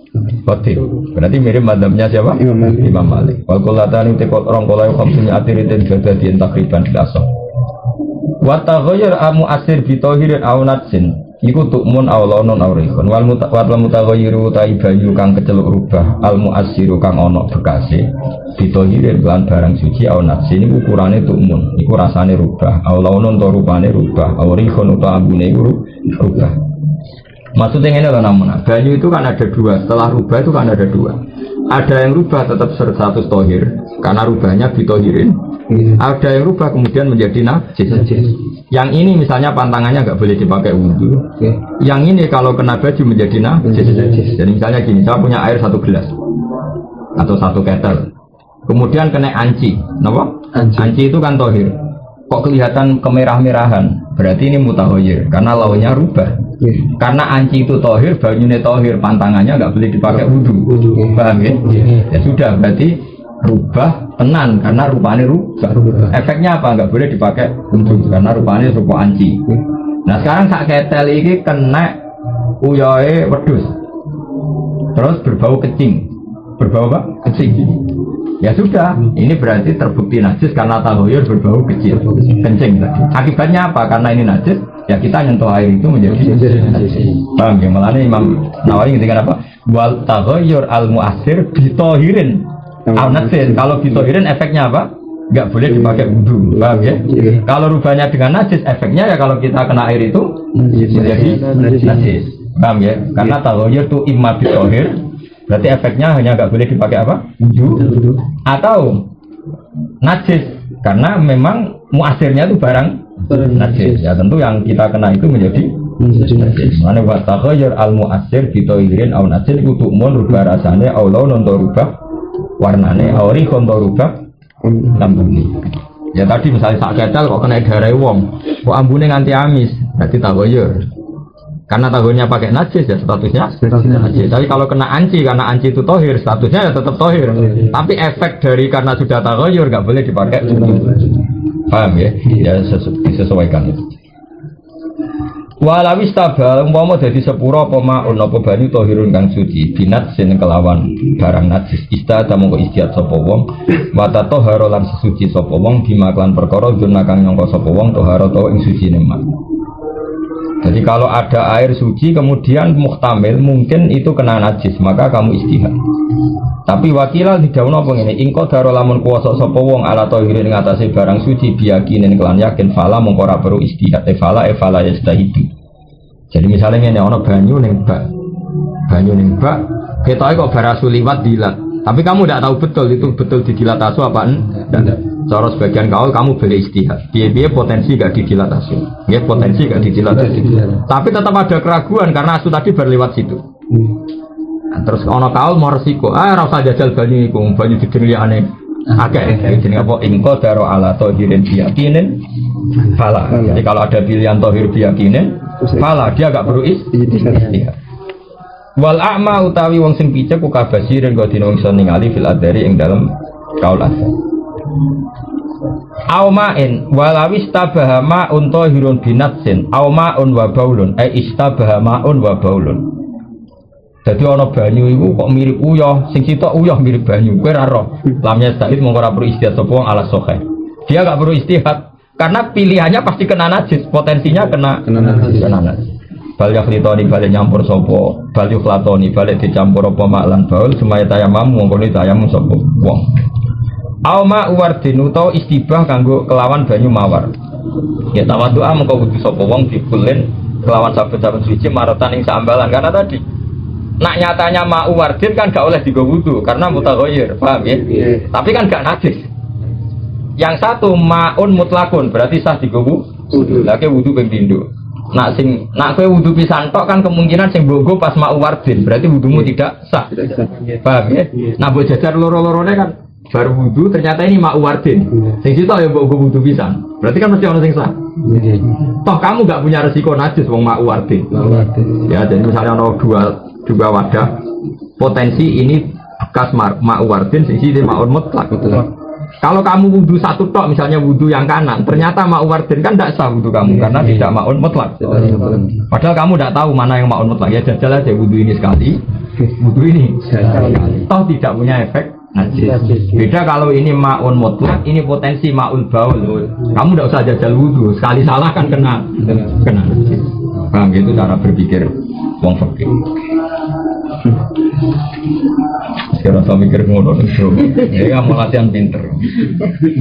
Berarti mirip madzhabnya siapa? Imam Malik. Wal qulatani tekot orang kola khamsunya atiritin gadadian takriban biasa. Wa taghayyur amu asir bi tahirin aw natsin. Iku tukmun awlanon aurikon. Wal mutaghayyiru ta banyu kang keceluk rubah al muassiru kang ana bekase. Bi tahirin lan barang suci aw natsin iku ukurane tukmun. Iku rasane rubah. Awlanon to rupane rubah. Aurikon utawa ambune iku rubah. Maksudnya ini loh namun banyu itu kan ada dua. Setelah rubah itu kan ada dua. Ada yang rubah tetap status tohir karena rubahnya bitohirin. Ada yang rubah kemudian menjadi najis. Yang ini misalnya pantangannya nggak boleh dipakai wudhu. Yang ini kalau kena baju menjadi najis. Jadi misalnya gini, saya punya air 1 gelas atau 1 ketel. Kemudian kena anci. Kenapa? Anci itu kan tohir. Kok kelihatan kemerah-merahan? Berarti ini mutahoyir karena launya rubah. Karena anci itu tohir, banyunya tohir, pantangannya nggak boleh dipakai wudhu. Paham ya? Ya sudah, berarti rubah tenan karena rupanya rubah. Efeknya apa? Nggak boleh dipakai wudhu karena rupanya rupa anci. Nah sekarang sak ketel ini kena uyoe wedhus, terus berbau kecing. Berbau apa? Kecing. Ya sudah, ini berarti terbukti najis karena tahoyur berbau kecil, kencing tadi. Akibatnya apa? Karena ini najis, ya kita nyentuh air itu menjadi najis. Paham ya? Malah Imam Nawawi ngerti apa? Wal tahoyur al muasir bitohirin al najis. Kalau bitohirin efeknya apa? Gak boleh dipakai wudhu. Paham ya? Kalau rubahnya dengan najis, efeknya ya kalau kita kena air itu menjadi najis. Paham ya? Karena tahoyur itu imma bitohir. Berarti efeknya hanya nggak boleh dipakai apa? Wudhu atau najis karena memang muasirnya itu barang najis. Ya tentu yang kita kena itu menjadi najis. Mana buat takhayyur al muasir bitoirin au najis kutuk mon rubah rasanya au laun untuk rubah warnane au rihon untuk rubah lambune. Ya tadi misalnya sak ketel kok kena darah wong, kok ambune nganti amis, berarti takhayyur. Karena tahunya pakai najis ya statusnya najis. Tapi kalau kena anci karena anci itu tohir statusnya ya tetap tohir. Tapi efek dari karena sudah tahoyur nggak boleh dipakai. Paham ya? Ya disesuaikan. Walawis tabal umpama dadi sepura apa maun apa banyu tahirun kang suci binat sin kelawan barang najis istada mongko istiad sapa wong wa tatahara lan suci sapa wong bimaklan perkara duna kang nyangka sapa wong tahara ta ing sucine mak. Jadi kalau ada air suci kemudian muhtamil mungkin itu kena najis maka kamu istihad. Tapi wakilal didhawuhna apa ngene ingko daro lamun kuwasa sapa wong ala tahirin ing atase barang suci biyakinin kelan yakin fala mongko ora perlu istihad fala yastahidu. Jadi misalnya ngene ana banyu ning bak ketoke kok barasu liwat dilat tapi kamu tidak tahu betul itu betul didilat asu apa enggak. Cara sebagian kamu boleh istihad biaya potensi gak didilat asu ya potensi gak didilat asu tapi tetap ada keraguan karena asu tadi berlewat situ. Nah, terus ana kaul mau resiko rasa jajal banyu iku banyu didengliane akeh jenenge apa ingko daro ala tahirin biyakinin fala. Jadi kalau ada pilihan tahir biyakinin fala dia gak perlu istihad. Wal a'ma utawi wong sing picek ku kabasiren kok dina iso ningali fil adari ing dalem kaul asal. Auma'in walawis tabahama unta hirun binatsin auma'un wa baulun istabahamaun wa baulun. Dadi ana banyu iku kok mirip uyah, sing sitok uyah mirip banyu. Kowe ora roh. Lamnya stahid mongko ora perlu istihad sapa wong ala sahih. Dia gak perlu istihad karena pilihannya pasti kena najis, potensinya kena najis. Bal yakhlitoni balik nyampur sapa, bal yukhlatoni balik dicampur apa mak lan baul semaya tayamam mongko tayamum sapa wong. Auma uwardin utawa istibah kanggo kelawan banyu mawar. Ya tawadhu'a mengko wudu sapa wong dikulin kelawan saben-saben suci marotan ing sambalan karena tadi nak nyatanya ma'u wardin kan gak oleh digo wudu karena mutaghayyir, paham ya? Tapi kan gak najis. Yang satu ma'un mutlakun berarti sah digo wudu. Lagi wudu ping pindho. Nak kowe wudu pisan tok kan kemungkinan sing bogo pas ma'u wardin berarti wudumu tidak sah. Paham ya? Nah mbok jajar loro-lorone kan baru wudu ternyata ini ma'u wardin. Sing sitok ya mbok wudu pisan. Berarti kan mesti ono sing sah. Toh kamu gak punya resiko najis wong ma'u wardin. Ya jadi misalnya ono dua wadah potensi ini bekas ma'u wardin sisi ma'un mutlak. Kalau kamu wudu satu tok misalnya wudu yang kanan ternyata ma'u wardin kan tidak sah wudu kamu karena tidak ma'un mutlak. Padahal kamu tidak tahu mana yang ma'un mutlak ya jajal aja wudu ini sekali wudu ini sekali toh tidak punya efek najis. Beda kalau ini ma'un mutlak ini potensi ma'ul baul kamu tidak usah jajal wudu sekali salah kan kena najis. Bang itu cara berpikir wong fikih. Sekarang saya mikir ngono bro, ya kamu latihan pinter,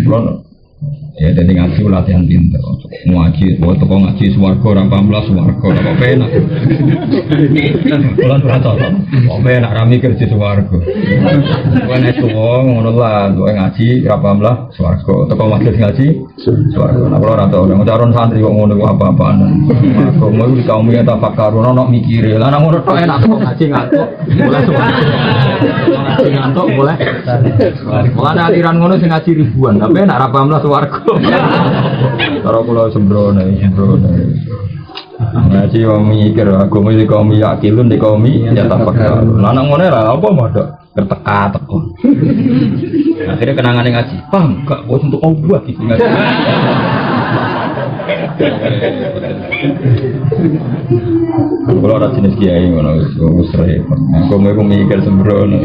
bro. Ya jadi ngaji latihan pinter, ngaji, buat toko ngaji swarga, orang 15 swarga, apa penak? Bulan berapa? Apa penak? Rami kerja swarga. Bukan itu, ngono lah, gue ngaji, berapa 15 swarga, toko majelis ngaji swarga. Nah kalau rata orang calon santri kok ngono apa-apaan? Aku mau di kaum yang tak pakarun, nak mikir, lah ngono tuh enak kok ngaji ngantuk, mulai swarga, ngaji ngantuk mulai. Mulai aliran ngono sing ngaji ribuan, tapi nak berapa 15 swarga. Kalau pulau sembrono. Ngaji wong mikir aku mesti kaum yakilun di kaum ya tak pakar. Anak ngono lah apa modok terteka-teka. Akhirnya kenangan ngaji. Paham gak untuk obat iki ngaji. Kalau ada jenis kiai ngono wis repot. Aku mikir sembrono.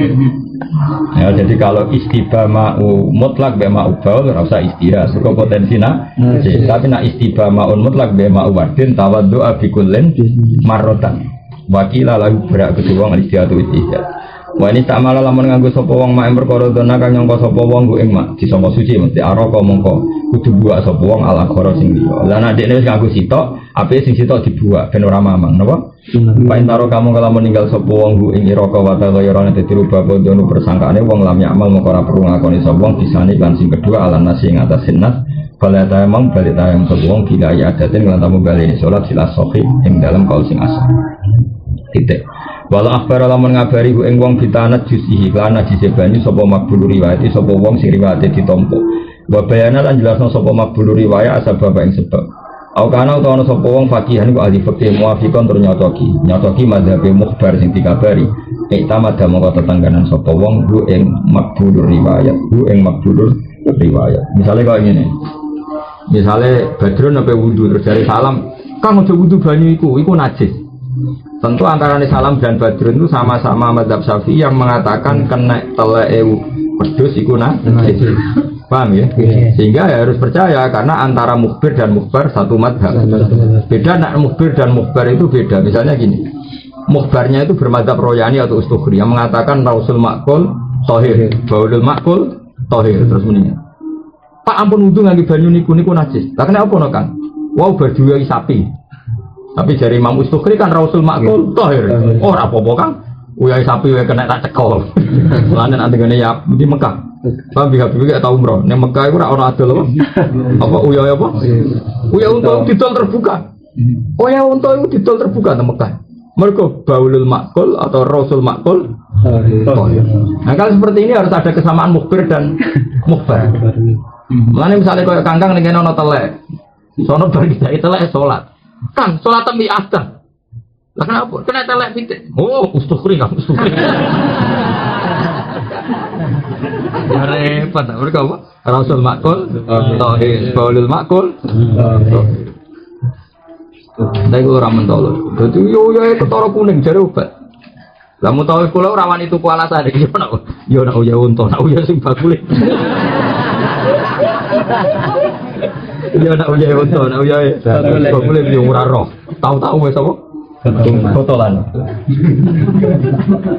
Ya jadi kalau istibah ma'u mutlak be ma'u baul ora usah istihad. Kok potensi tapi nak istibah ma'un mutlak be ma'u wardin tawaddu'a bi kullin marratan. Wakila lahu berak kedua wong istihad. Wah ini tak malah lamun nganggo sapa wong mak perkara dona kang nyangka sapa wong ku ing mak disangka suci mesti araka mongko kudu buak sapa wong ala khara sing liya. Lah nek dekne wis nganggo sitok, ape sing sitok dibuak ben ora mamang napa? Pain taro kamu kalau meninggal sapa wong ku ing iraka wa taghayyaran dadi rubah bodono persangkaane wong lam yakmal mongko ora perlu ngakoni sapa wong disani lan sing kedua ala nasi ing atas sinas bala tayamum balik tayamum sapa wong bila ya adatin lan tamu bali salat silas sahih ing dalam kaul sing asal. Titik. Walau akhbar lamun ngabari ku ing wong ditanat jusihi lan najise banyu sapa makbul riwayat sapa wong sing riwayate ditampa. Wa bayana lan jelasno sapa makbul riwayat asal bapak ing sebab. Au kana utawa sapa wong fakihan iku ahli fikih muafiqon tur nyocoki mazhabe mukhbar sing dikabari. Iktamad mongko tetangganan sapa wong ku ing makbul riwayat, Misalnya kau ini. Misalnya Badrun sampai wudu terus dari salam Kang ojo wudu banyu iku najis. Tentu antara Salam dan Badrun itu sama-sama mazhab Syafi'i yang mengatakan kena teleke wedhus iku najis. Paham ya? Sehingga ya harus percaya karena antara mukhbir dan mukhbar satu mazhab. Beda nak mukhbir dan mukhbar itu beda. Misalnya gini. Mukhbarnya itu bermadzhab Royani atau Ustukhri yang mengatakan Rausul Makul Tohir, Baulul Makul Tohir terus mendingan. Pak ampun wudu nganggo banyu niku najis. Lah kenapa ono kan? Wow berdua sapi. Tapi dari Imam Ustukhri kan Rausul Makul Tohir. Oh ora apa-apa Kang. Uyai sapi wae kena tak cekol. Mulane nek ngene ya di Mekah. Pak biha-biha gak tau umroh. Ning Mekah iku ora ono adol apa? Apa uyai apa? Uyai unta didol terbuka. Uyai unta iku didol terbuka nang Mekah. Mereka Baulul Makul atau Rasul Makul. Nah kalau seperti ini harus ada kesamaan mukhbir dan mukhbar. Mulane misalnya kayak kangkang ning ono telek. Sono bar kita telek salat. Kan salat tembi adan. Lah kenapa? Kena telek pitik. Oh, Ustukhri kan Ustukhri. Ya repot, mereka apa? Rasul Makul, Baulul Makul. Tapi gue ramen tolong. Jadi yo ketara kuning jare obat. Lah mun tau kula ora wani tuku alasan iki yo nak uya unta, nak uya sing bakule. Yo nak uya unta, nak uya bakule yo ora roh. Tahu-tahu wis apa? Botolan.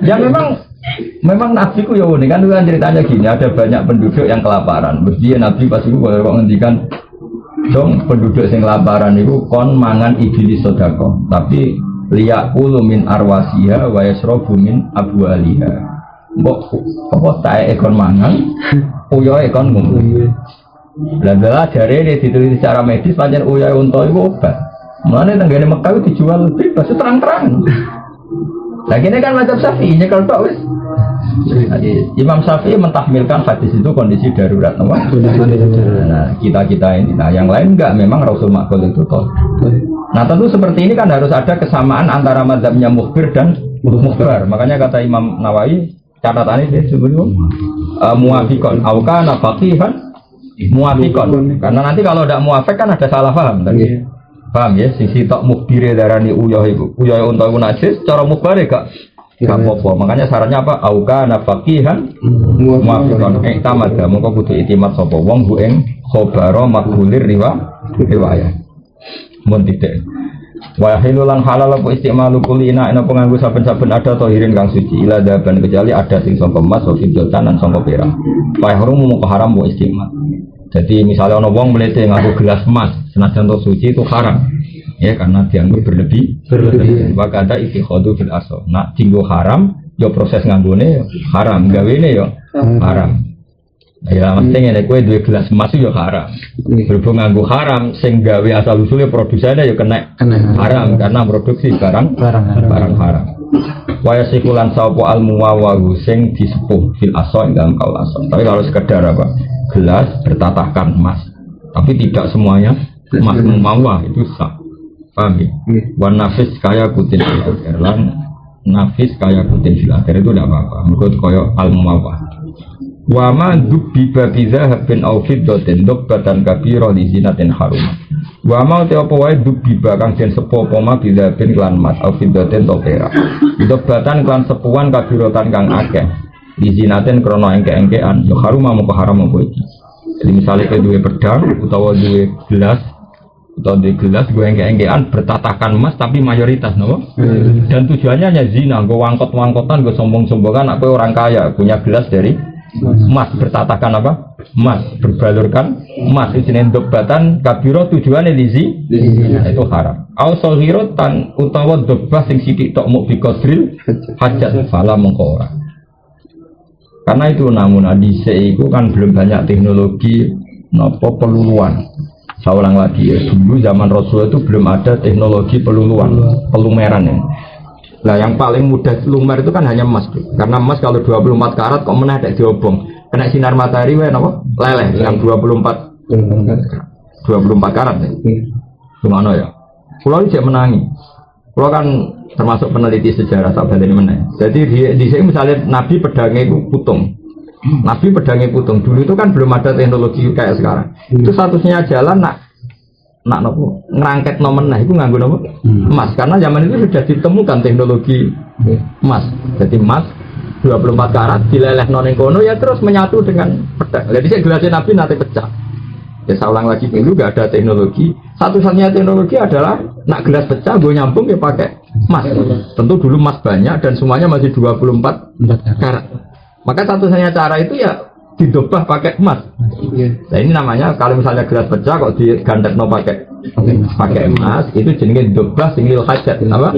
Ya memang Nabi ku yo unik kan ceritanya gini, ada banyak penduduk yang kelaparan. Mesti Nabi pas iku kok ngendikan dong penduduk sing kelaparan itu kon mangan iblis sodako tapi liyakulu min arwasiha wa yasrobu min abwaliha mbok apa tae ekon mangan uyo ekon ngombe bla jare ini ditulis secara medis pancen uyo unta iku obat mulane tenggene Mekah dijual bebas terang-terang lagi ini kan mazhab Syafi'i nyekel tok wis Imam Syafi'i mentahmilkan hadis itu kondisi darurat. Nah kita ini, nah yang lain enggak memang Rasul Makul itu toh. Nah tentu seperti ini kan harus ada kesamaan antara mazhabnya mukhbir dan mukhbar. Makanya kata Imam Nawawi catatannya dia sebelum muafikon, auka nafakihan muafikon. Karena nanti kalau tidak muafik kan ada salah paham tadi. Paham ya? Sisi tok mukhbire darani uyah untuk najis, cara mukhbar gak apa-apa. Makanya sarannya apa? Auka nafakihan muafiqan iktamada. Mongko kudu itimat sapa wong ku ing khabara makhulir riwayat. Mun titik. Wa hilulan halal apa istimalu kulina ana penganggo saben-saben ada tahirin kang suci ila daban kecuali ada sing sangka emas wa fidatan lan sangka perak. Fa harum mung haram wa istimal. Jadi misalnya ana wong mlete nganggo gelas emas senajan to suci itu haram. Ya karena dianggap berlebih. Maka ada ittikhadu fil asal. Nak dinggo haram, ya proses nganggone haram, gawene ya haram. Ya penting nek kowe duwe gelas emas ya haram. Berhubung nganggo haram sing gawe asal usule produsennya ya kena haram karena produksi barang haram. Waya sikulan sapa al muwawahu sing disepuh fil asal dalam kaul asal. Tapi kalau sekedar apa? Gelas bertatahkan emas. Tapi tidak semuanya emas mawah itu sah. Paham ya? Wan nafis kaya kutin fil akhir lan nafis kaya kutin fil akhir itu tidak apa-apa menurut koyo al-mumawah wa ma dubbi babiza bin aufid doten dobbatan kabiro di zinatin harumah wa ma te apa wae dubbi bakang den sepo poma biza bin klan mas aufid doten topera dobbatan klan sepuan kabirotan kang akeh di zinatin krono engke-engkean yo harumah moko haram moko iki jadi misalnya ke duwe pedang utawa duwe gelas atau di gelas gue engke-engkean bertatakan emas tapi mayoritas no? Dan tujuannya hanya zina, gue wangkot-wangkotan, gue sombong-sombongan, aku orang kaya punya gelas dari emas bertatakan apa? Emas berbalurkan emas itu jenis dobatan kabiro tujuannya lizi itu haram. Ausol hiro tan utawa dobah sing sidik tok muk bikodril hajat fala mengko ora. Karena itu namun adise itu kan belum banyak teknologi nopo peluluan. Saya ulang lagi ya, dulu zaman Rasul itu belum ada teknologi pelumeran ya. Nah yang paling mudah lumer itu kan hanya emas tuh. Karena emas kalau 24 karat kok meneh ada diobong. Kena sinar matahari wae napa? Leleh yang 24 karat ya. Gimana ya? Kulo iki menangi. Kulo kan termasuk peneliti sejarah sak baleni meneh. Jadi di sini misalnya Nabi pedangnya itu putung. Nabi pedangnya putung. Dulu itu kan belum ada teknologi kayak sekarang. Itu statusnya jalan nak nak nopo ngerangket nomen nah itu nganggo nopo emas karena zaman itu sudah ditemukan teknologi emas. Jadi emas 24 karat dileleh ning kono ya terus menyatu dengan pedang. Jadi saya gelasnya Nabi nanti pecah. Ya saya ulang lagi dulu gak ada teknologi. Satu-satunya teknologi adalah nak gelas pecah gue nyambung ya pakai emas. Tentu dulu emas banyak dan semuanya masih 24 karat. Maka satu-satunya cara itu ya didobah pakai emas. Nah ini namanya kalau misalnya gelas pecah kok digandetno pakai emas itu jenenge dobah singgil hajat apa?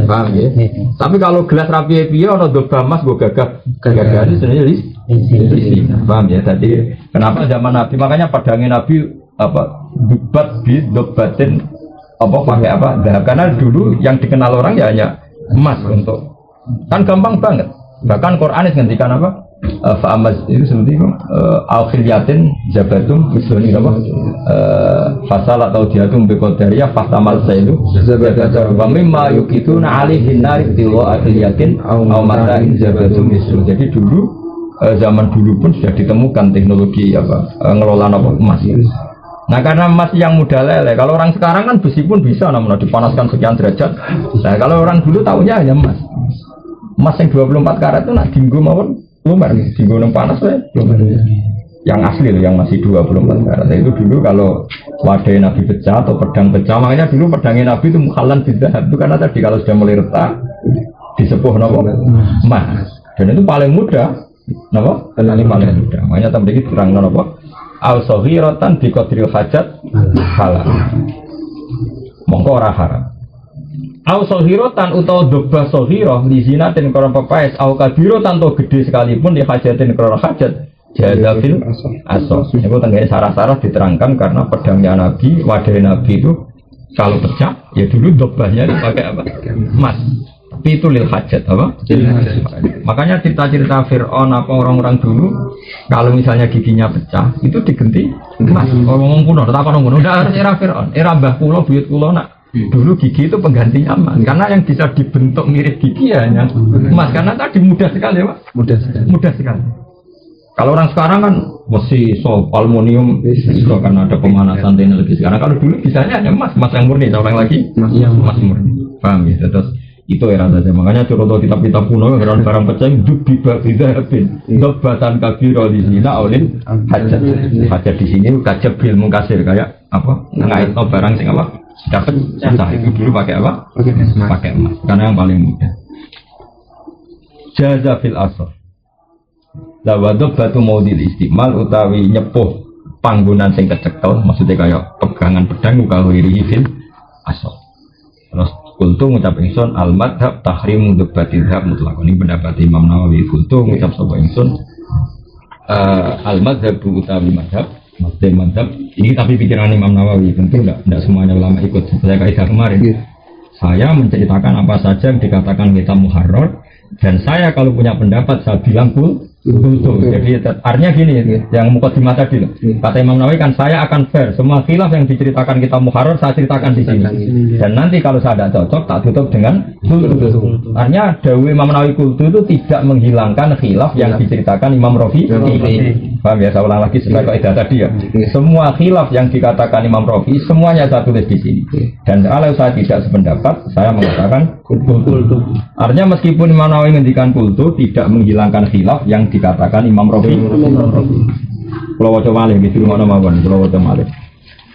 Paham ya? Tapi kalau gelas rapi piye ono dobah emas gue gagah itu sebenarnya lisi. Paham ya? Tadi kenapa zaman Nabi makanya pedangnya Nabi apa? Dubat bi dobatin apa pakai apa? Nah, karena dulu yang dikenal orang ya hanya emas untuk kan gampang banget. Bahkan Quran ngendikan apa? Fa'amaz itu seperti itu al-khilyatin jabatum misalnya apa fasal atau diatum biqadariyah fastamal sailu wa mimma yukituna alihin nari tiwa al-khilyatin au mata'in jabatum misalnya. Jadi dulu zaman dulu pun sudah ditemukan teknologi apa ngelola emas. Nah karena emas yang mudah leleh, kalau orang sekarang kan besi pun bisa namun dipanaskan sekian derajat. Nah kalau orang dulu tahunya hanya emas. Emas yang 24 karat itu nak dinggo mawon lumer, dinggo nang panas ya. Yang asli loh, yang masih 24 karat. Nah, itu dulu kalau wadah Nabi pecah atau pedang pecah, makanya dulu pedangnya Nabi itu mukhalan bidzahab itu karena tadi kalau sudah mulai retak disepuh nopo emas. Dan itu paling mudah, nopo? Paling mudah. Makanya tambah dikit terang nopo? Al-saghiratan bi qadril hajat halal. Mongko ora haram. Au sohirotan utawa dobah sohiroh di zinatin korang pepaes au kabirotan to gede sekalipun di hajatin korang hajat jazafil asos. Itu tengganya sarah-sarah diterangkan karena pedangnya Nabi, wadah Nabi itu kalau pecah ya dulu dobahnya itu pakai apa? Emas. Tapi itu lil hajat apa? Makanya cerita-cerita Fir'aun apa orang-orang dulu kalau misalnya giginya pecah itu digenti emas. Ngomong kuno, tak kono kuno. Udah harus era Fir'aun, era Mbah Kulo, buyut Kulo nak. Dulu gigi itu penggantinya emas karena yang bisa dibentuk mirip gigi hanya emas karena tadi mudah sekali ya Pak. Mudah sekali. Kalau orang sekarang kan masih aluminium itu karena ada pemanasan teknologi sekarang. Kalau dulu bisanya hanya emas yang murni. Seorang lagi emas murni. Paham ya? Terus itu era saja. Makanya contoh kitab-kitab kuno yang barang pecah dubi babidabin dobatan kabiro di sini olin hajat di sini kajabil mungkasir kayak apa ngait barang sing apa dapat cah itu dulu pakai apa? Pakai emas karena yang paling mudah. Jaza fil asr. Lawadub batu maudil istimal utawi nyepuh panggonan sing kecekel maksudnya kayak pegangan pedang kalau iri fil asr. Terus kultu ngucap ingsun al madhab tahrimu debatil hab mutlak. Ini pendapat Imam Nawawi. Kultu ngucap sapa ingsun al madhab utawi madhab madhab ini tapi pikiran Imam Nawawi tentu tidak semuanya ulama ikut. Saya kaidah kemarin saya menceritakan apa saja yang dikatakan kita muharrar dan saya kalau punya pendapat saya bilang kultu. Jadi artinya gini yang mukadimah tadi loh. Kata Imam Nawawi kan saya akan fair semua khilaf yang diceritakan kita muharrar saya ceritakan di sini dan nanti kalau saya tidak cocok tak tutup dengan kultu. Artinya dawuh Imam Nawawi kultu itu tidak menghilangkan khilaf yang diceritakan Imam Rafi. Paham ya, saya ulang lagi sebagai kaidah tadi ya. Semua khilaf yang dikatakan Imam Rafi semuanya saya tulis di sini. Dan kalau saya tidak sependapat, saya mengatakan kultu. Artinya meskipun Imam Nawawi menghentikan kultu tidak menghilangkan khilaf yang dikatakan Imam Rafi. Kalau waca malih gitu ngono mawon, kalau waca malih.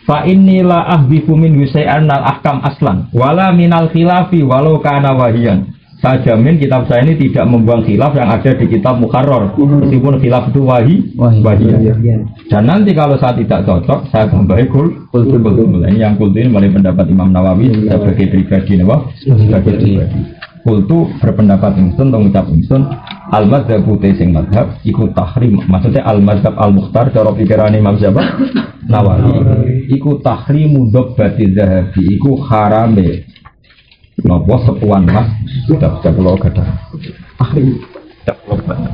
Fa innila ahbifu min wisai'an al ahkam aslan wala minal khilafi walau kana wahiyan. Saya jamin kitab saya ini tidak membuang khilaf yang ada di kitab Muharrar meskipun khilaf itu wahiyah. Dan nanti kalau saya tidak cocok saya tambahi kultu. Ini yang kultu ini mulai pendapat Imam Nawawi sebagai pribadi sebagai pribadi. Kultu berpendapat ingsun atau ngucap ingsun al madhab putih sing madhab ikut tahrim maksudnya al madhab al mukhtar cara pikiran Imam Nawawi ikut tahrimu dobbati zahabi iku harame nopo sepuan mas sudah pulau gada tahrim tidak pulau banget.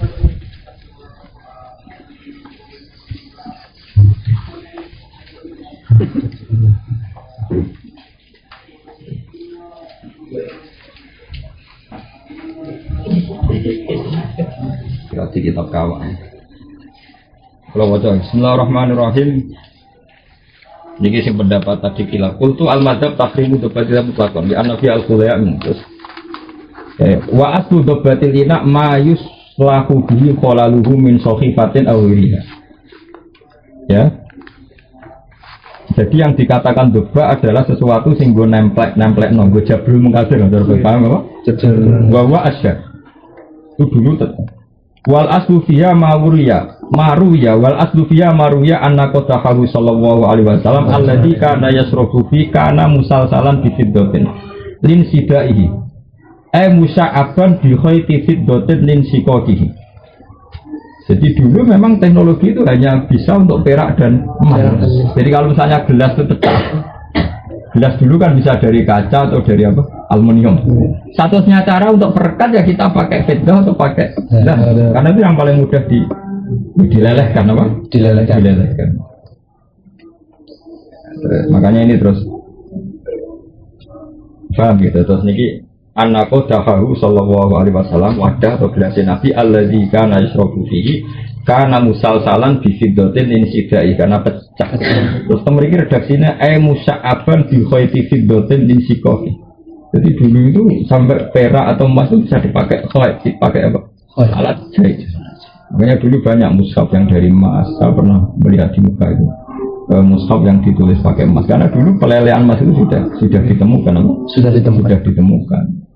Berarti kitab kawan. Kalau baca Bismillahirrahmanirrahim. Niki sing pendapat tadi kila. Kultu al-madzhab tahrimu dobatil mutlaqan di anafi al-qulaya terus. Wa aslu dobatil ina ma yuslahu bihi khalaluhu min sahifatin aw ghiriha. Ya. Jadi yang dikatakan doba adalah sesuatu sing go nemplek nonggo jabrul mengkasir nggak paham apa? Bahwa asyad. Itu dulu wal aslu fiha maruya wal aslu fiha maruya anna qatahu sallallahu alaihi wasallam alladzi kana yasrafu fi kana musalsalan bi fiddatin lin sidaihi musa'aban bi khayti fiddatin lin sikokihi. Jadi dulu memang teknologi itu hanya bisa untuk perak dan emas. Jadi kalau misalnya gelas itu pecah, gelas dulu kan bisa dari kaca atau dari apa? Aluminium. Satu-satunya cara untuk perekat ya kita pakai fiddah atau pakai gelas. Karena itu yang paling mudah dilelehkan apa? Dilelehkan. Makanya ini terus paham gitu. Terus niki Anako dahahu sallallahu alaihi wasallam wadah atau gelas Nabi alladzi kana yasrafu fihi kana musalsalan bi fiddatin insidai karena pecah. Terus mriki redaksinya musa'aban bi khayti fiddatin insikohi. Jadi dulu itu sampai perak atau emas itu bisa dipakai dipakai apa? Alat jahit. Makanya dulu banyak mushaf yang dari emas. Saya pernah melihat di muka itu. Mushaf yang ditulis pakai emas karena dulu pelelehan emas itu sudah ditemukan. Sudah ditemukan.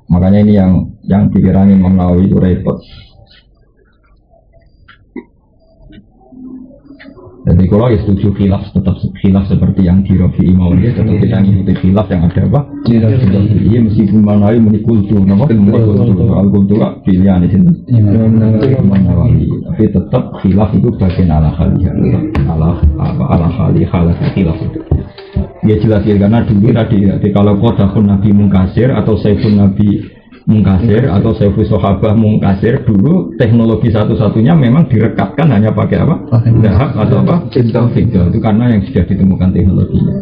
Makanya ini yang pikiran Imam Nawawi itu repot. Jadi kalau ya setuju khilaf, tetap khilaf seperti yang di Rafi'i Maulid, tetap kita ngikuti khilaf yang ada apa? Iya meskipun Imam Nawawi menikultur, al-kultur pilihan di sini. Imam Nawawi, tapi tetap khilaf itu bagian ala khaliyah, ala khaliyah khilaf itu. Ya jelas ya karena dulu tadi kalau qadahun Nabi Mungkasir atau Saifun Nabi Mungkasir atau Saiful Sahabah Mungkasir dulu teknologi satu-satunya memang direkatkan hanya pakai apa? Zahab atau apa? Fiddah itu karena yang sudah ditemukan teknologinya.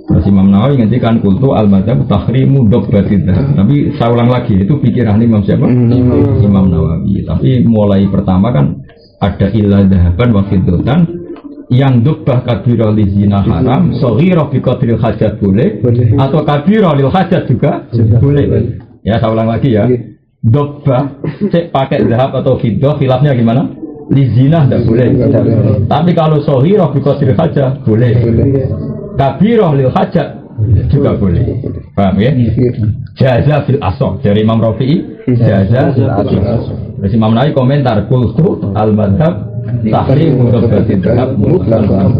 Terus Imam Nawawi ngendikan kultu al-madzhab tahrimu dobbatid dzahab. Tapi saya ulang lagi itu pikiran Imam siapa? Imam Nawawi. Tapi mulai pertama kan ada illa dhahaban wa fiddatan yang dubbah kabirah li zina haram, shaghirah bi qadril hajat boleh, atau kabirah lil hajat juga boleh. Ya saya ulang lagi ya. Dubbah cek pakai zahab atau fiddah khilafnya gimana? Li zina tidak boleh. Tapi kalau shaghirah bi qadril hajat boleh. Kabirah lil hajat juga boleh. Paham ya? Jaza fil asok dari Imam Rafi'i, jaza fil asok. Terus Imam Nawawi komentar kultu al-madzhab tahrim mudabbatid dzahab mutlaqan.